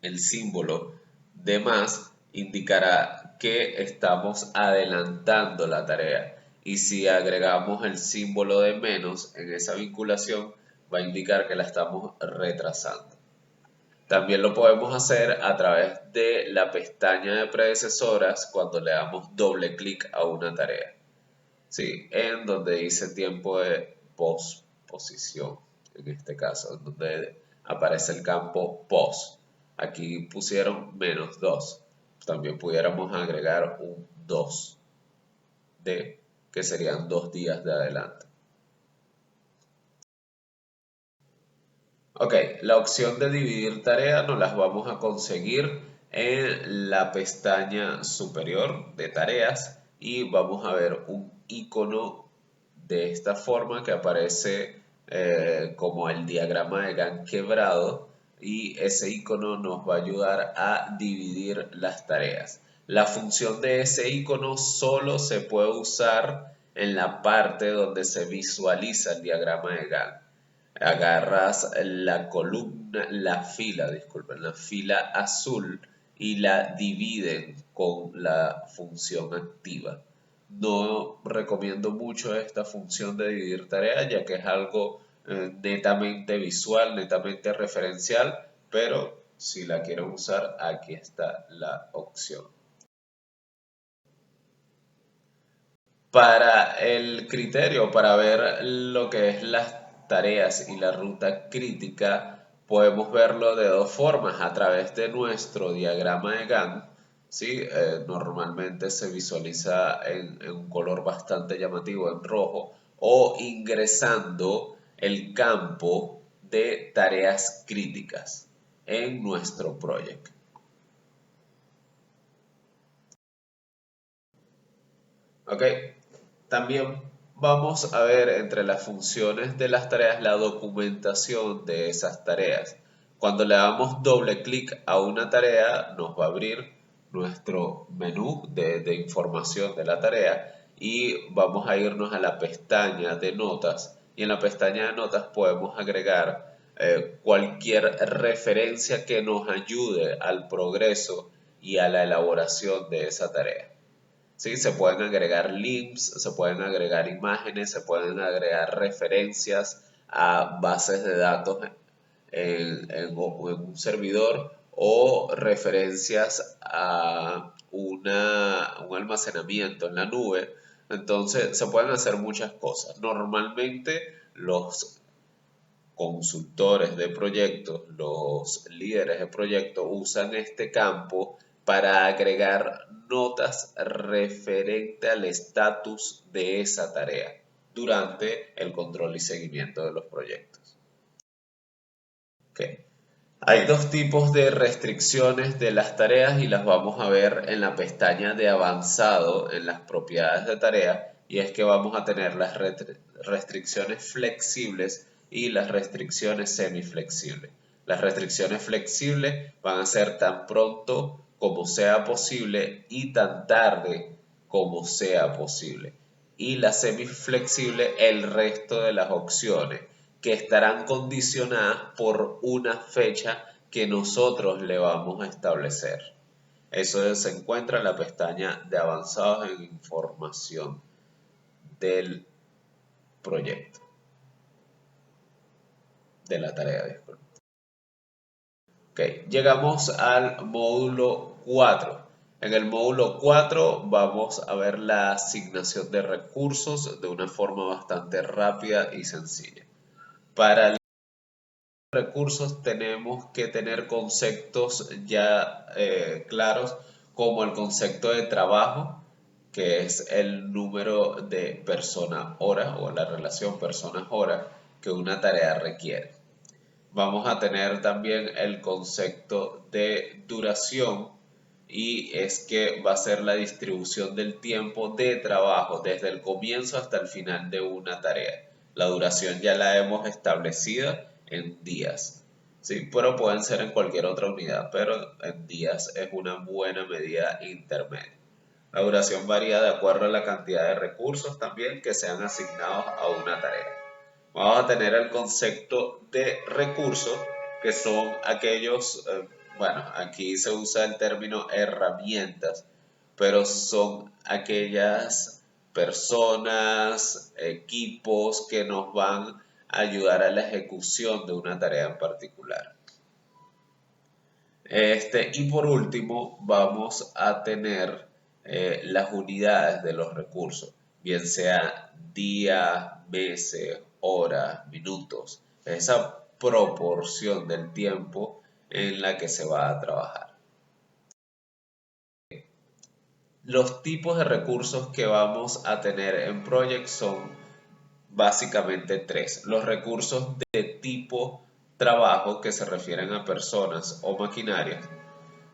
el símbolo de más, indicará que estamos adelantando la tarea. Y si agregamos el símbolo de menos en esa vinculación, va a indicar que la estamos retrasando. También lo podemos hacer a través de la pestaña de predecesoras cuando le damos doble clic a una tarea, ¿sí? En donde dice tiempo de posposición, en este caso, en donde aparece el campo pos. Aquí pusieron -2. También pudiéramos agregar un 2D, que serían 2 días de adelanto. Ok, la opción de dividir tareas nos las vamos a conseguir en la pestaña superior de tareas y vamos a ver un icono de esta forma que aparece como el diagrama de Gantt quebrado, y ese icono nos va a ayudar a dividir las tareas. La función de ese icono solo se puede usar en la parte donde se visualiza el diagrama de Gantt. Agarras la fila azul, y la dividen con la función activa. No recomiendo mucho esta función de dividir tareas, ya que es algo netamente visual, netamente referencial, pero si la quieren usar, aquí está la opción. Para el criterio, para ver lo que es las tareas y la ruta crítica, podemos verlo de dos formas: a través de nuestro diagrama de Gantt, ¿sí? Normalmente se visualiza en un color bastante llamativo, en rojo, o ingresando el campo de tareas críticas en nuestro proyecto. ¿Ok? También vamos a ver entre las funciones de las tareas la documentación de esas tareas. Cuando le damos doble clic a una tarea, nos va a abrir nuestro menú de información de la tarea, y vamos a irnos a la pestaña de notas, y en la pestaña de notas podemos agregar cualquier referencia que nos ayude al progreso y a la elaboración de esa tarea. ¿Sí? Se pueden agregar links, se pueden agregar imágenes, se pueden agregar referencias a bases de datos en un servidor, o referencias a un almacenamiento en la nube. Entonces se pueden hacer muchas cosas. Normalmente los consultores de proyectos, los líderes de proyecto usan este campo para agregar notas referente al estatus de esa tarea durante el control y seguimiento de los proyectos. Okay. Hay dos tipos de restricciones de las tareas y las vamos a ver en la pestaña de avanzado en las propiedades de tarea, y es que vamos a tener las restricciones flexibles y las restricciones semiflexibles. Las restricciones flexibles van a ser tan pronto como sea posible y tan tarde como sea posible. Y la semiflexible, el resto de las opciones, que estarán condicionadas por una fecha que nosotros le vamos a establecer. Eso se encuentra en la pestaña de avanzados en información del proyecto, de la tarea, disculpe. Okay, llegamos al módulo 4. En el módulo 4 vamos a ver la asignación de recursos de una forma bastante rápida y sencilla. Para recursos tenemos que tener conceptos ya claros, como el concepto de trabajo, que es el número de persona-hora o la relación personas-hora que una tarea requiere. Vamos a tener también el concepto de duración, y es que va a ser la distribución del tiempo de trabajo desde el comienzo hasta el final de una tarea. La duración ya la hemos establecido en días, ¿sí? Pero pueden ser en cualquier otra unidad, pero en días es una buena medida intermedia. La duración varía de acuerdo a la cantidad de recursos también que sean asignados a una tarea. Vamos a tener el concepto de recursos, que son aquellos, bueno, aquí se usa el término herramientas, pero son aquellas personas, equipos que nos van a ayudar a la ejecución de una tarea en particular. Y por último vamos a tener las unidades de los recursos, bien sea día, meses, horas, minutos, esa proporción del tiempo en la que se va a trabajar. Los tipos de recursos que vamos a tener en Project son básicamente tres. Los recursos de tipo trabajo, que se refieren a personas o maquinarias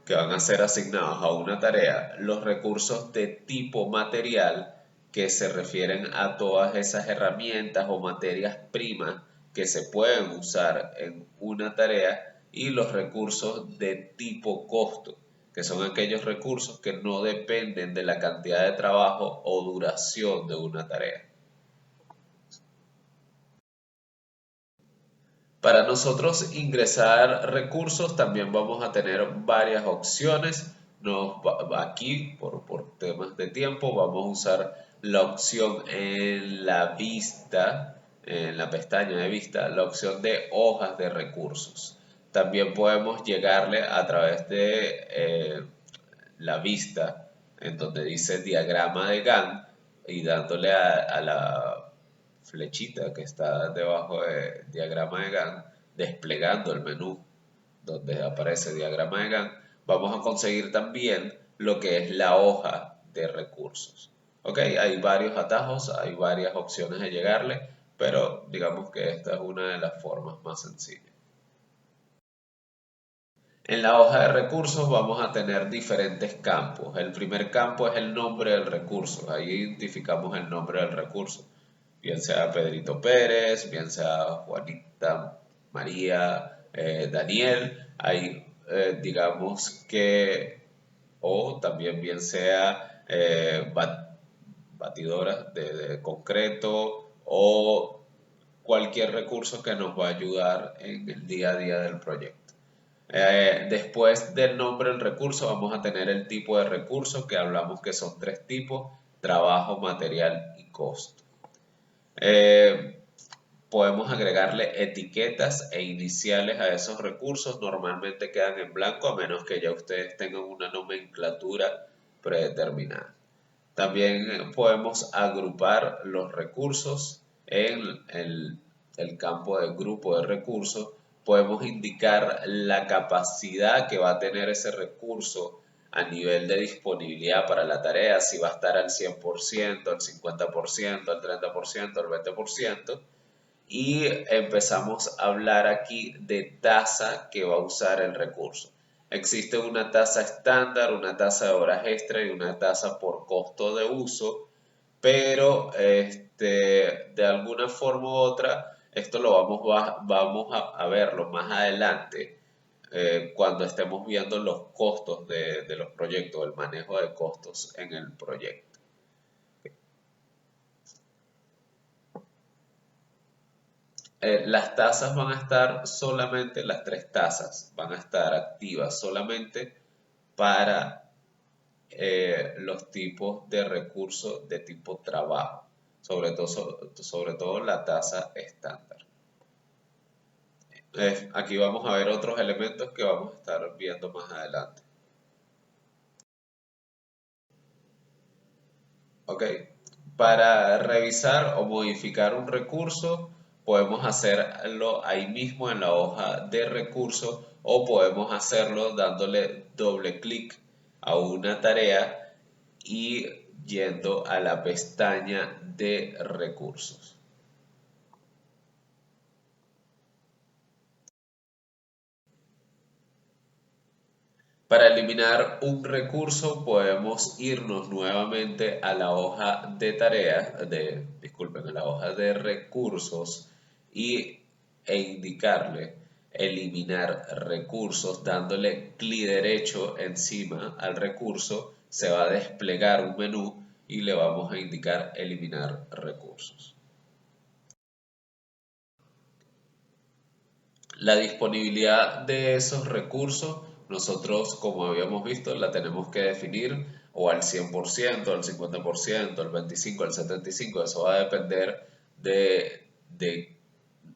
que van a ser asignados a una tarea. Los recursos de tipo material, que se refieren a todas esas herramientas o materias primas que se pueden usar en una tarea. Y los recursos de tipo costo, que son aquellos recursos que no dependen de la cantidad de trabajo o duración de una tarea. Para nosotros ingresar recursos también vamos a tener varias opciones. Aquí, por temas de tiempo, vamos a usar la opción en la vista, en la pestaña de vista, la opción de hojas de recursos. También podemos llegarle a través de la vista, en donde dice diagrama de Gantt, y dándole a la flechita que está debajo de diagrama de Gantt, desplegando el menú donde aparece diagrama de Gantt, vamos a conseguir también lo que es la hoja de recursos. Ok, hay varios atajos, hay varias opciones de llegarle, pero digamos que esta es una de las formas más sencillas. En la hoja de recursos vamos a tener diferentes campos. El primer campo es el nombre del recurso. Ahí identificamos el nombre del recurso. Bien sea Pedrito Pérez, bien sea Juanita María, Daniel. Ahí digamos que, o también bien sea batidora de concreto, o cualquier recurso que nos va a ayudar en el día a día del proyecto. Después del nombre del recurso vamos a tener el tipo de recurso, que hablamos que son tres tipos: trabajo, material y costo. Podemos agregarle etiquetas e iniciales a esos recursos. Normalmente quedan en blanco, a menos que ya ustedes tengan una nomenclatura predeterminada. También podemos agrupar los recursos en el campo de grupo de recursos, podemos indicar la capacidad que va a tener ese recurso a nivel de disponibilidad para la tarea, si va a estar al 100%, al 50%, al 30%, al 20%, y empezamos a hablar aquí de tasa que va a usar el recurso. Existe una tasa estándar, una tasa de horas extra y una tasa por costo de uso, pero de alguna forma u otra, esto lo vamos a verlo más adelante, cuando estemos viendo los costos de los proyectos, el manejo de costos en el proyecto. Las tasas van a estar solamente, las tres tasas van a estar activas solamente para los tipos de recursos de tipo trabajo, sobre todo la tasa estándar. Aquí vamos a ver otros elementos que vamos a estar viendo más adelante. Ok, para revisar o modificar un recurso, podemos hacerlo ahí mismo en la hoja de recursos o podemos hacerlo dándole doble clic a una tarea y yendo a la pestaña de recursos. Para eliminar un recurso podemos irnos nuevamente a la hoja de tareas, disculpen, a la hoja de recursos e indicarle eliminar recursos dándole clic derecho encima al recurso. Se va a desplegar un menú y le vamos a indicar eliminar recursos. La disponibilidad de esos recursos, nosotros, como habíamos visto, la tenemos que definir o al 100%, al 50%, al 25%, al 75%. Eso va a depender de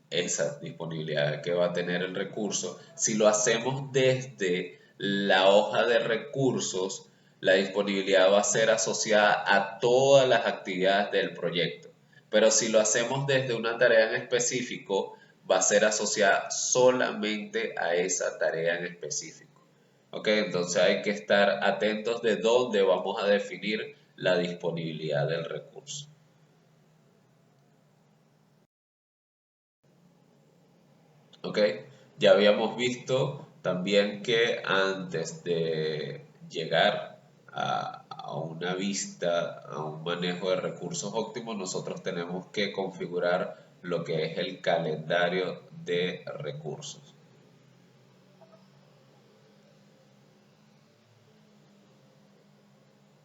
esa disponibilidad que va a tener el recurso. Si lo hacemos desde la hoja de recursos, la disponibilidad va a ser asociada a todas las actividades del proyecto. Pero si lo hacemos desde una tarea en específico, va a ser asociada solamente a esa tarea en específico. ¿Ok? Entonces hay que estar atentos de dónde vamos a definir la disponibilidad del recurso. ¿Ok? Ya habíamos visto también que antes de llegar a una vista, a un manejo de recursos óptimos, nosotros tenemos que configurar lo que es el calendario de recursos.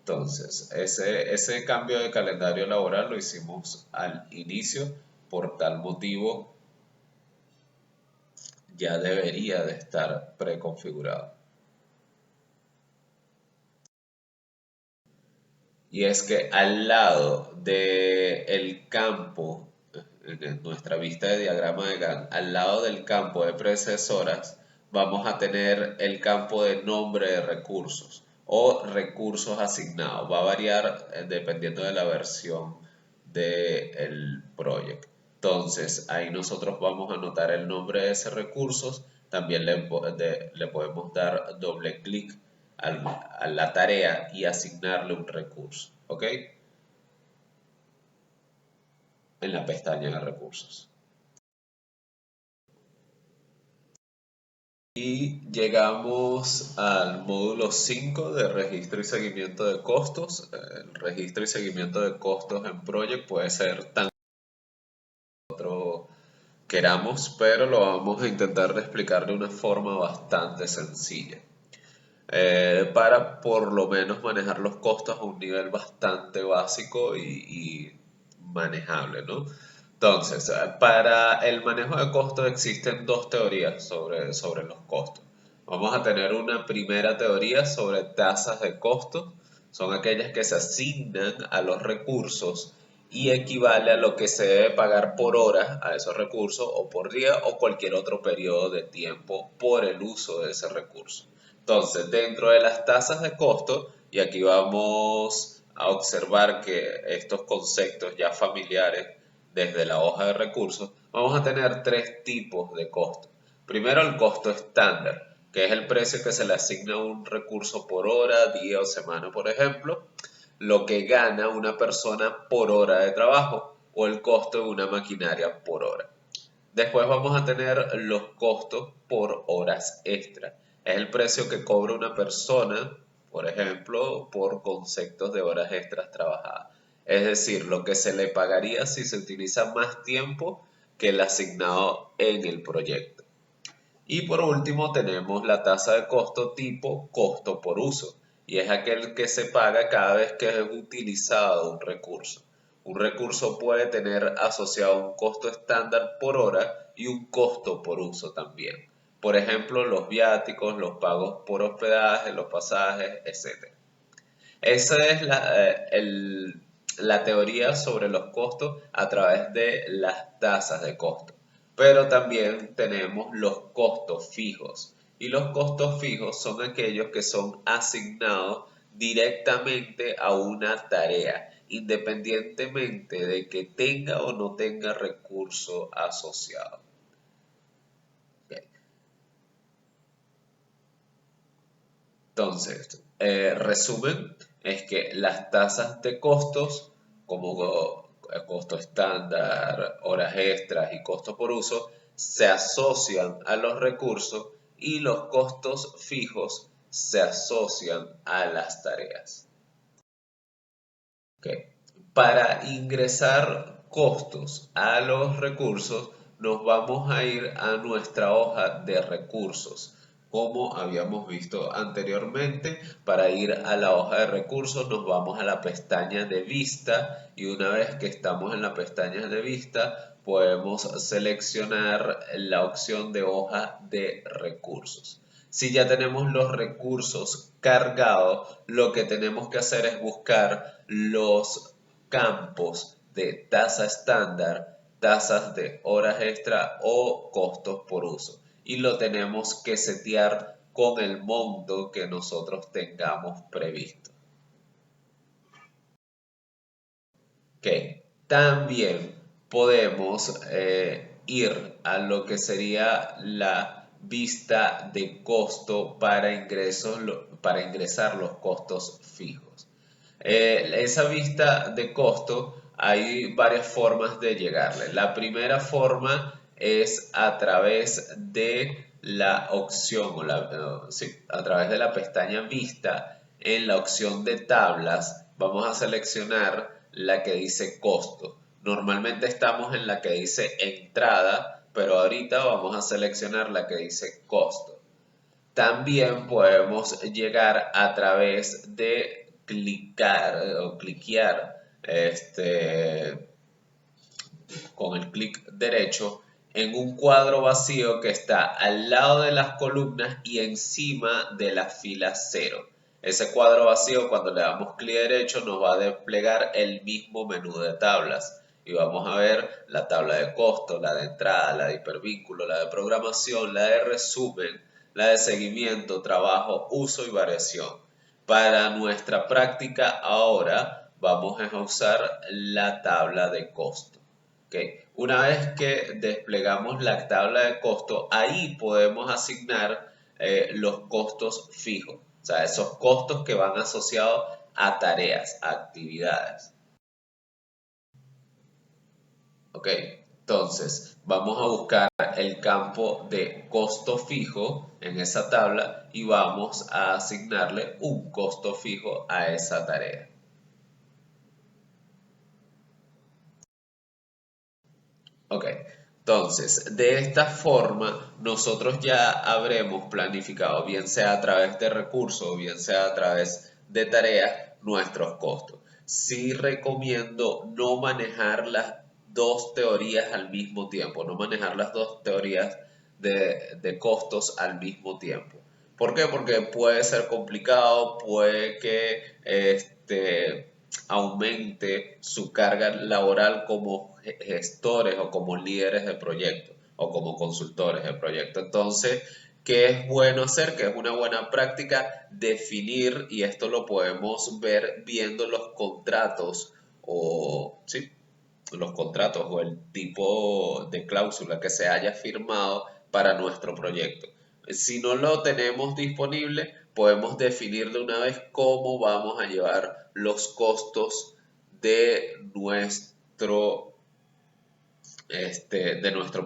Entonces, ese cambio de calendario laboral lo hicimos al inicio, por tal motivo ya debería de estar preconfigurado. Y es que al lado del campo, en nuestra vista de diagrama de Gantt, al lado del campo de precesoras, vamos a tener el campo de nombre de recursos o recursos asignados. Va a variar dependiendo de la versión del proyecto. Entonces, ahí nosotros vamos a anotar el nombre de ese recurso. También le podemos dar doble clic a la tarea y asignarle un recurso, ¿ok? En la pestaña de recursos. Y llegamos al módulo 5 de registro y seguimiento de costos. El registro y seguimiento de costos en Project puede ser tan otro queramos, pero lo vamos a intentar explicar de una forma bastante sencilla. Para por lo menos manejar los costos a un nivel bastante básico y manejable, ¿no? Entonces, para el manejo de costos existen dos teorías sobre los costos. Vamos a tener una primera teoría sobre tasas de costos. Son aquellas que se asignan a los recursos y equivale a lo que se debe pagar por hora a esos recursos o por día o cualquier otro periodo de tiempo por el uso de ese recurso. Entonces, dentro de las tasas de costo, y aquí vamos a observar que estos conceptos ya familiares desde la hoja de recursos, vamos a tener tres tipos de costo. Primero, el costo estándar, que es el precio que se le asigna a un recurso por hora, día o semana, por ejemplo, lo que gana una persona por hora de trabajo o el costo de una maquinaria por hora. Después vamos a tener los costos por horas extra. Es el precio que cobra una persona, por ejemplo, por conceptos de horas extras trabajadas. Es decir, lo que se le pagaría si se utiliza más tiempo que el asignado en el proyecto. Y por último tenemos la tasa de costo tipo costo por uso, y es aquel que se paga cada vez que es utilizado un recurso. Un recurso puede tener asociado un costo estándar por hora y un costo por uso también. Por ejemplo, los viáticos, los pagos por hospedaje, los pasajes, etc. Esa es la teoría sobre los costos a través de las tasas de costo. Pero también tenemos los costos fijos. Y los costos fijos son aquellos que son asignados directamente a una tarea, independientemente de que tenga o no tenga recurso asociado. Okay. Entonces, resumen, es que las tasas de costos, como costo estándar, horas extras y costo por uso, se asocian a los recursos y los costos fijos se asocian a las tareas. Okay. Para ingresar costos a los recursos, nos vamos a ir a nuestra hoja de recursos. Como habíamos visto anteriormente, para ir a la hoja de recursos nos vamos a la pestaña de vista y una vez que estamos en la pestaña de vista podemos seleccionar la opción de hoja de recursos. Si ya tenemos los recursos cargados, lo que tenemos que hacer es buscar los campos de tasa estándar, tasas de horas extra o costos por uso. Y lo tenemos que setear con el monto que nosotros tengamos previsto. También podemos ir a lo que sería la vista de costo para ingresar los costos fijos. Esa vista de costo hay varias formas de llegarle. La primera forma es a través de la opción, a través de la pestaña vista, en la opción de tablas, vamos a seleccionar la que dice costo. Normalmente estamos en la que dice entrada, pero ahorita vamos a seleccionar la que dice costo. También podemos llegar a través de cliquear con el clic derecho en un cuadro vacío que está al lado de las columnas y encima de la fila 0. Ese cuadro vacío, cuando le damos clic derecho, nos va a desplegar el mismo menú de tablas. Y vamos a ver la tabla de costo, la de entrada, la de hipervínculo, la de programación, la de resumen, la de seguimiento, trabajo, uso y variación. Para nuestra práctica ahora vamos a usar la tabla de costo. Okay. Una vez que desplegamos la tabla de costo, ahí podemos asignar los costos fijos, o sea, esos costos que van asociados a tareas, a actividades. Ok, entonces vamos a buscar el campo de costo fijo en esa tabla y vamos a asignarle un costo fijo a esa tarea. Ok, entonces de esta forma nosotros ya habremos planificado, bien sea a través de recursos o bien sea a través de tareas, nuestros costos. Sí recomiendo no manejar las dos teorías al mismo tiempo, no manejar las dos teorías de costos al mismo tiempo. ¿Por qué? Porque puede ser complicado, puede que aumente su carga laboral como gestores o como líderes de proyecto o como consultores de proyecto. Entonces, ¿qué es bueno hacer? ¿Qué es una buena práctica? Definir, y esto lo podemos ver viendo los contratos o, ¿sí? los contratos o el tipo de cláusula que se haya firmado para nuestro proyecto. Si no lo tenemos disponible, podemos definir de una vez cómo vamos a llevar los costos de nuestro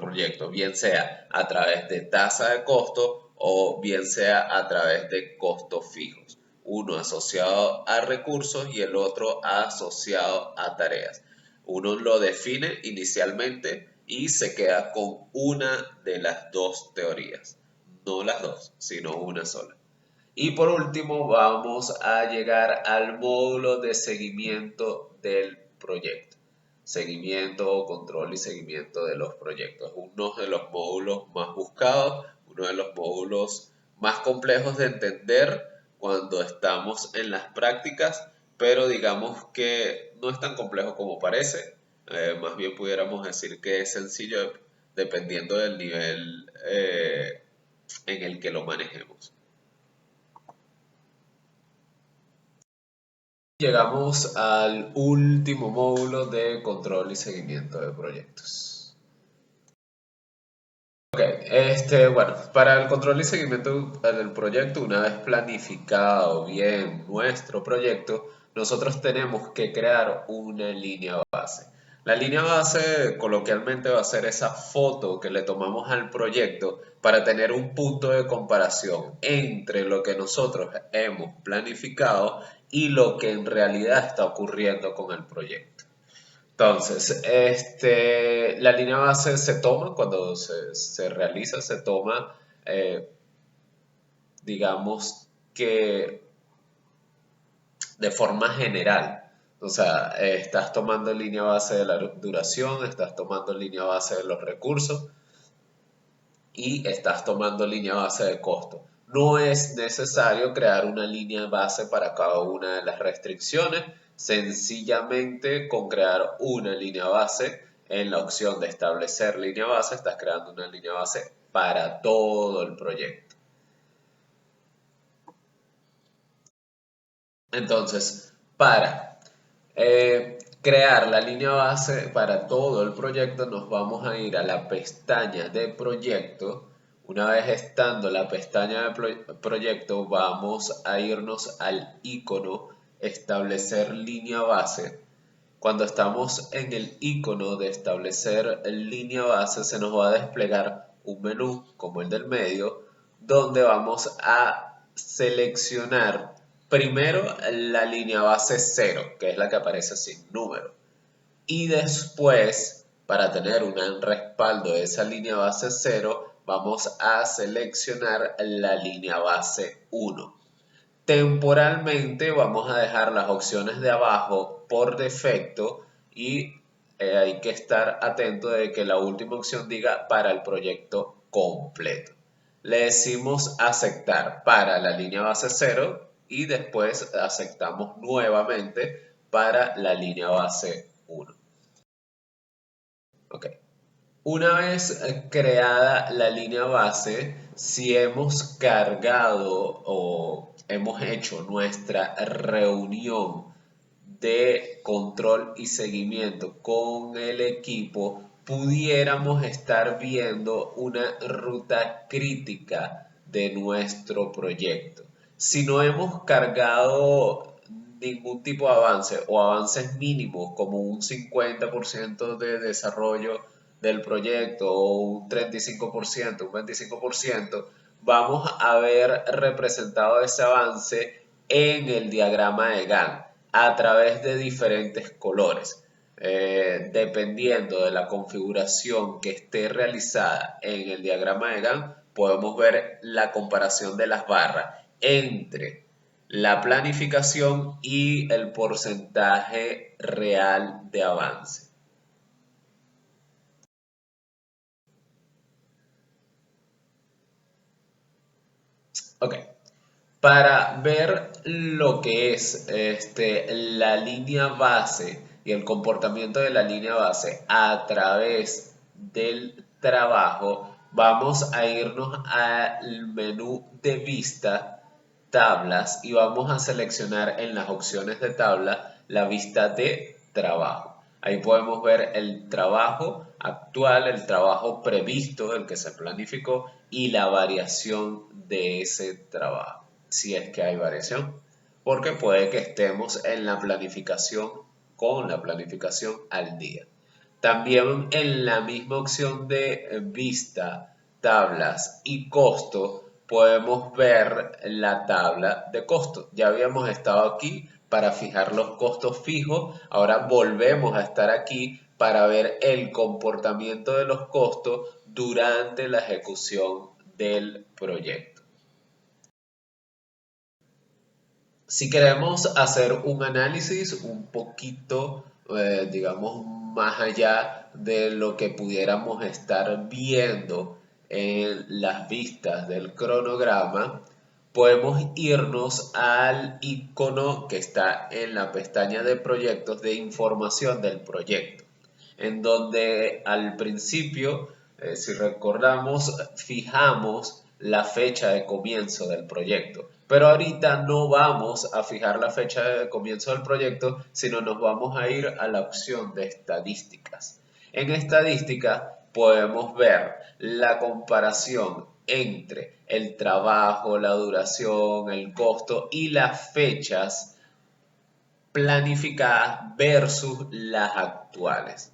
proyecto, bien sea a través de tasa de costo o bien sea a través de costos fijos, uno asociado a recursos y el otro asociado a tareas. Uno lo define inicialmente y se queda con una de las dos teorías, no las dos, sino una sola. Y por último, vamos a llegar al módulo de seguimiento del proyecto. Seguimiento, control y seguimiento de los proyectos. Uno de los módulos más buscados, uno de los módulos más complejos de entender cuando estamos en las prácticas, pero digamos que no es tan complejo como parece. Más bien pudiéramos decir que es sencillo dependiendo del nivel en el que lo manejemos. Llegamos al último módulo de control y seguimiento de proyectos. Ok, bueno, para el control y seguimiento del proyecto, una vez planificado bien nuestro proyecto, nosotros tenemos que crear una línea base. La línea base coloquialmente va a ser esa foto que le tomamos al proyecto para tener un punto de comparación entre lo que nosotros hemos planificado y lo que en realidad está ocurriendo con el proyecto. Entonces, la línea base se toma cuando se realiza, se toma, eh, digamos que de forma general. O sea, estás tomando línea base de la duración, estás tomando línea base de los recursos y estás tomando línea base de costo. No es necesario crear una línea base para cada una de las restricciones, sencillamente con crear una línea base en la opción de establecer línea base, estás creando una línea base para todo el proyecto. Entonces, para crear la línea base para todo el proyecto, nos vamos a ir a la pestaña de proyecto. Una vez estando en la pestaña de proyecto, vamos a irnos al icono establecer línea base. Cuando estamos en el icono de establecer línea base, se nos va a desplegar un menú como el del medio, donde vamos a seleccionar primero la línea base 0, que es la que aparece sin número. Y después, para tener un respaldo de esa línea base 0, vamos a seleccionar la línea base 1. Temporalmente vamos a dejar las opciones de abajo por defecto y hay que estar atento de que la última opción diga para el proyecto completo. Le decimos aceptar para la línea base 0 y después aceptamos nuevamente para la línea base 1. Ok. Una vez creada la línea base, si hemos cargado o hemos hecho nuestra reunión de control y seguimiento con el equipo, pudiéramos estar viendo una ruta crítica de nuestro proyecto. Si no hemos cargado ningún tipo de avance o avances mínimos como un 50% de desarrollo del proyecto o un 35%, un 25%, vamos a ver representado ese avance en el diagrama de Gantt a través de diferentes colores. Dependiendo de la configuración que esté realizada en el diagrama de Gantt, podemos ver la comparación de las barras entre la planificación y el porcentaje real de avance. Ok, para ver lo que es la línea base y el comportamiento de la línea base a través del trabajo, vamos a irnos al menú de vista, tablas, y vamos a seleccionar en las opciones de tabla la vista de trabajo. Ahí podemos ver el trabajo actual, el trabajo previsto, el que se planificó y la variación de ese trabajo, si es que hay variación, porque puede que estemos en la planificación con la planificación al día. También en la misma opción de vista, tablas y costo, podemos ver la tabla de costos. Ya habíamos estado aquí para fijar los costos fijos, ahora volvemos a estar aquí para ver el comportamiento de los costos durante la ejecución del proyecto. Si queremos hacer un análisis un poquito, digamos, más allá de lo que pudiéramos estar viendo en las vistas del cronograma, podemos irnos al icono que está en la pestaña de proyectos de información del proyecto, en donde al principio, si recordamos, fijamos la fecha de comienzo del proyecto. Pero ahorita no vamos a fijar la fecha de comienzo del proyecto, sino nos vamos a ir a la opción de estadísticas. En estadística podemos ver la comparación entre el trabajo, la duración, el costo y las fechas planificadas versus las actuales.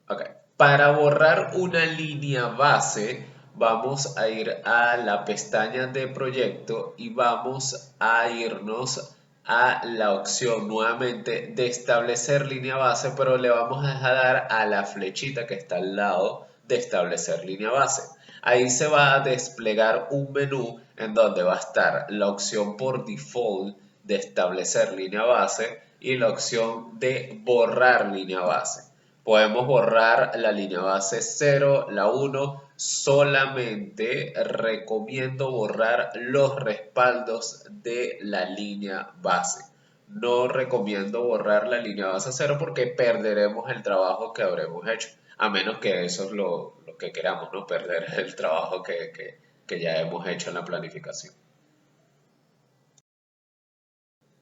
Ok. Para borrar una línea base, vamos a ir a la pestaña de proyecto y vamos a irnos a la opción nuevamente de establecer línea base, pero le vamos a dar a la flechita que está al lado de establecer línea base. Ahí se va a desplegar un menú en donde va a estar la opción por default de establecer línea base y la opción de borrar línea base. Podemos borrar la línea base 0, la 1, solamente recomiendo borrar los respaldos de la línea base. No recomiendo borrar la línea base 0 porque perderemos el trabajo que habremos hecho, a menos que eso es lo que queramos, ¿no? Perder el trabajo que ya hemos hecho en la planificación.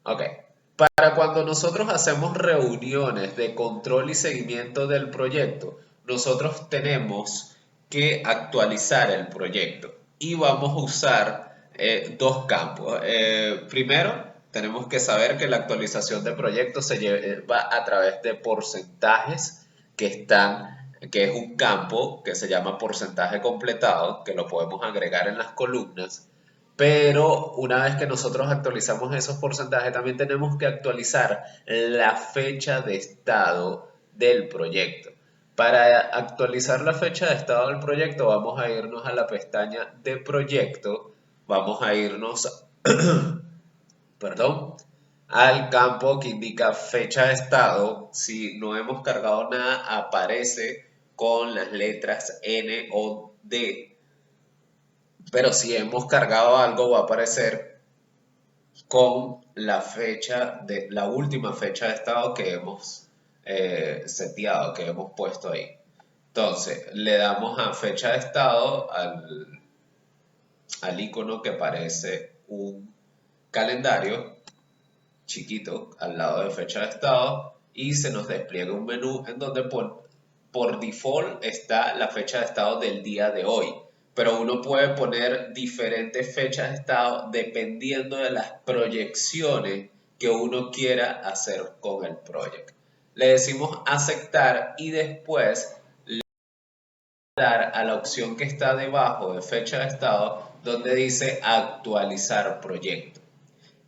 Ok. Para cuando nosotros hacemos reuniones de control y seguimiento del proyecto, nosotros tenemos que actualizar el proyecto y vamos a usar dos campos. Primero, tenemos que saber que la actualización de proyectos se lleva a través de porcentajes que es un campo que se llama porcentaje completado, que lo podemos agregar en las columnas. Pero una vez que nosotros actualizamos esos porcentajes, también tenemos que actualizar la fecha de estado del proyecto. Para actualizar la fecha de estado del proyecto, vamos a irnos a la pestaña de proyecto, vamos a irnos, perdón, al campo que indica fecha de estado. Si no hemos cargado nada, aparece con las letras N o D, pero si hemos cargado algo va a aparecer con la fecha de la última fecha de estado que hemos seteado, que hemos puesto ahí. Entonces, le damos a fecha de estado al icono que parece un calendario chiquito al lado de fecha de estado y se nos despliega un menú en donde por default está la fecha de estado del día de hoy, pero uno puede poner diferentes fechas de estado dependiendo de las proyecciones que uno quiera hacer con el proyecto. Le decimos aceptar y después le dar a la opción que está debajo de fecha de estado donde dice actualizar proyecto.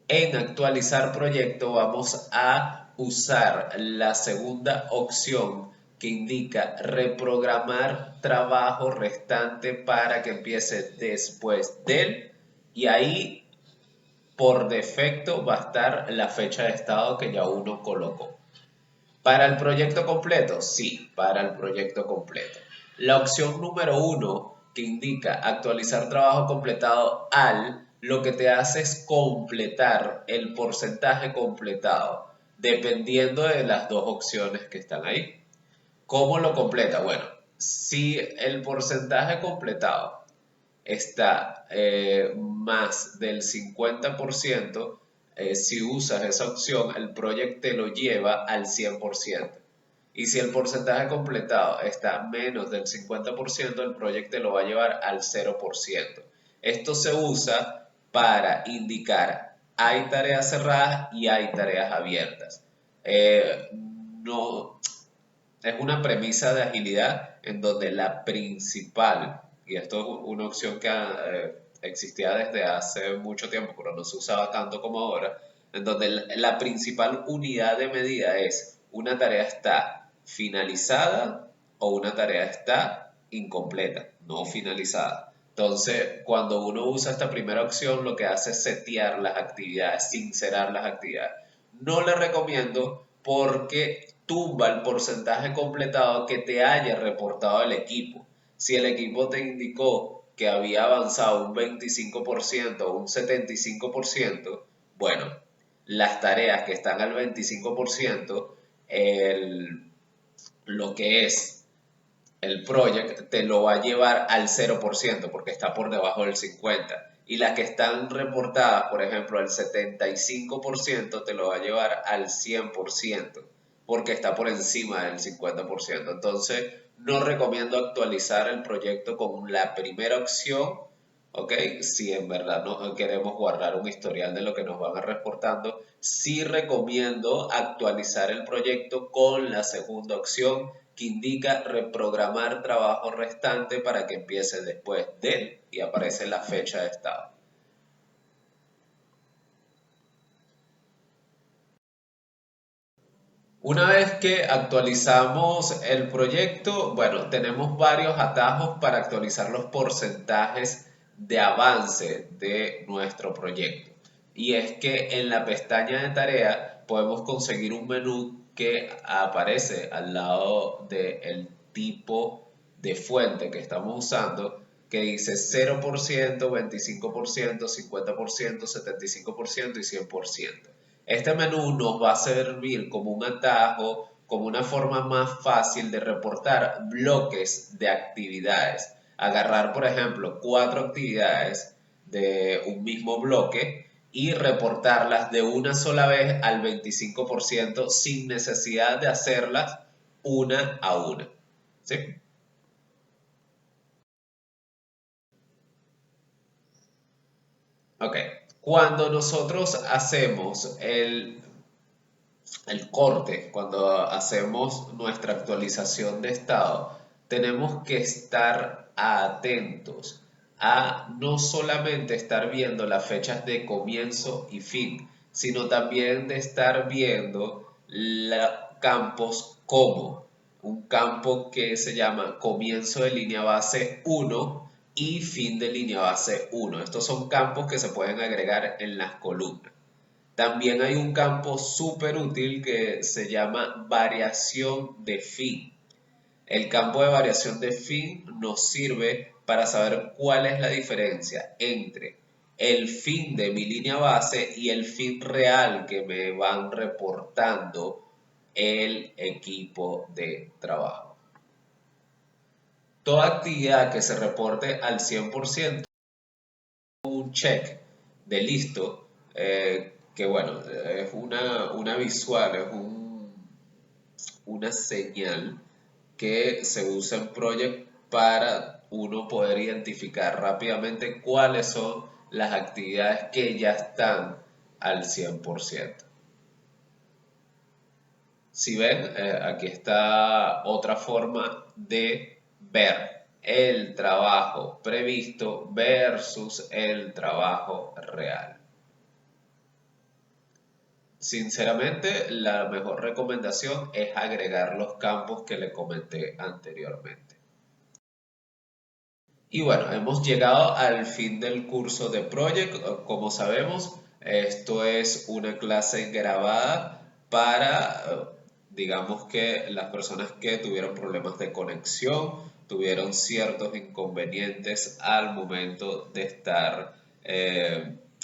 En actualizar proyecto vamos a usar la segunda opción que indica reprogramar trabajo restante para que empiece después del, y ahí por defecto va a estar la fecha de estado que ya uno colocó. ¿Para el proyecto completo? Sí, para el proyecto completo. La opción número 1 que indica actualizar trabajo completado al, lo que te hace es completar el porcentaje completado, dependiendo de las dos opciones que están ahí. ¿Cómo lo completa? Bueno, si el porcentaje completado está más del 50%, si usas esa opción, el project te lo lleva al 100%. Y si el porcentaje completado está menos del 50%, el project te lo va a llevar al 0%. Esto se usa para indicar hay tareas cerradas y hay tareas abiertas. No, es una premisa de agilidad en donde la principal, y esto es una opción que existía desde hace mucho tiempo, pero no se usaba tanto como ahora, en donde la principal unidad de medida es una tarea está finalizada o una tarea está incompleta, no finalizada. Entonces, cuando uno usa esta primera opción, lo que hace es setear las actividades, sincerar las actividades. No le recomiendo porque tumba el porcentaje completado que te haya reportado el equipo. Si el equipo te indicó que había avanzado un 25% o un 75%, bueno, las tareas que están al 25%, lo que es el project te lo va a llevar al 0% porque está por debajo del 50%. Y las que están reportadas, por ejemplo, al 75%, te lo va a llevar al 100% porque está por encima del 50%. Entonces, no recomiendo actualizar el proyecto con la primera opción, ¿ok? Si en verdad no queremos guardar un historial de lo que nos van reportando, sí recomiendo actualizar el proyecto con la segunda opción que indica reprogramar trabajo restante para que empiece después de y aparece la fecha de estado. Una vez que actualizamos el proyecto, bueno, tenemos varios atajos para actualizar los porcentajes de avance de nuestro proyecto. Y es que en la pestaña de tarea podemos conseguir un menú que aparece al lado del tipo de fuente que estamos usando, que dice 0%, 25%, 50%, 75% y 100%. Este menú nos va a servir como un atajo, como una forma más fácil de reportar bloques de actividades. Agarrar, por ejemplo, 4 actividades de un mismo bloque y reportarlas de una sola vez al 25% sin necesidad de hacerlas una a una. ¿Sí? Ok. Cuando nosotros hacemos el corte, cuando hacemos nuestra actualización de estado, tenemos que estar atentos a no solamente estar viendo las fechas de comienzo y fin, sino también de estar viendo campos como un campo que se llama comienzo de línea base 1 y fin de línea base 1. Estos son campos que se pueden agregar en las columnas. También hay un campo súper útil que se llama variación de fin. El campo de variación de fin nos sirve para saber cuál es la diferencia entre el fin de mi línea base y el fin real que me van reportando el equipo de trabajo. Toda actividad que se reporte al 100%, un check de listo, que bueno, es una visual, es una señal que se usa en Project para uno poder identificar rápidamente cuáles son las actividades que ya están al 100%. Si ven, aquí está otra forma de ver el trabajo previsto versus el trabajo real. Sinceramente, la mejor recomendación es agregar los campos que le comenté anteriormente. Y bueno, hemos llegado al fin del curso de Project. Como sabemos, esto es una clase grabada para, digamos que las personas que tuvieron problemas de conexión, tuvieron ciertos inconvenientes al momento de estar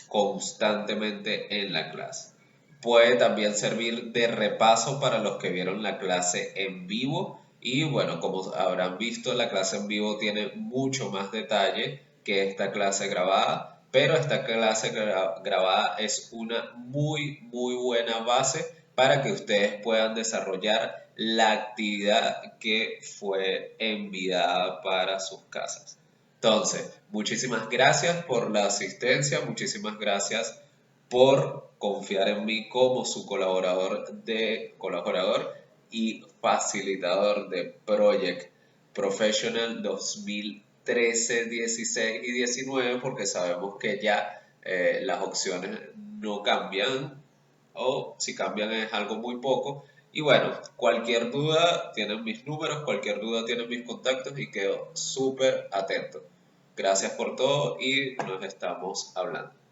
constantemente en la clase. Puede también servir de repaso para los que vieron la clase en vivo y bueno, como habrán visto, la clase en vivo tiene mucho más detalle que esta clase grabada, pero esta clase grabada es una muy buena base para que ustedes puedan desarrollar la actividad que fue enviada para sus casas. Entonces, muchísimas gracias por la asistencia, muchísimas gracias por confiar en mí como su colaborador y facilitador de Project Professional 2013, 16 y 19, porque sabemos que ya las opciones no cambian, o si cambian es algo muy poco. Y bueno, cualquier duda tienen mis números, cualquier duda tienen mis contactos y quedo súper atento. Gracias por todo y nos estamos hablando.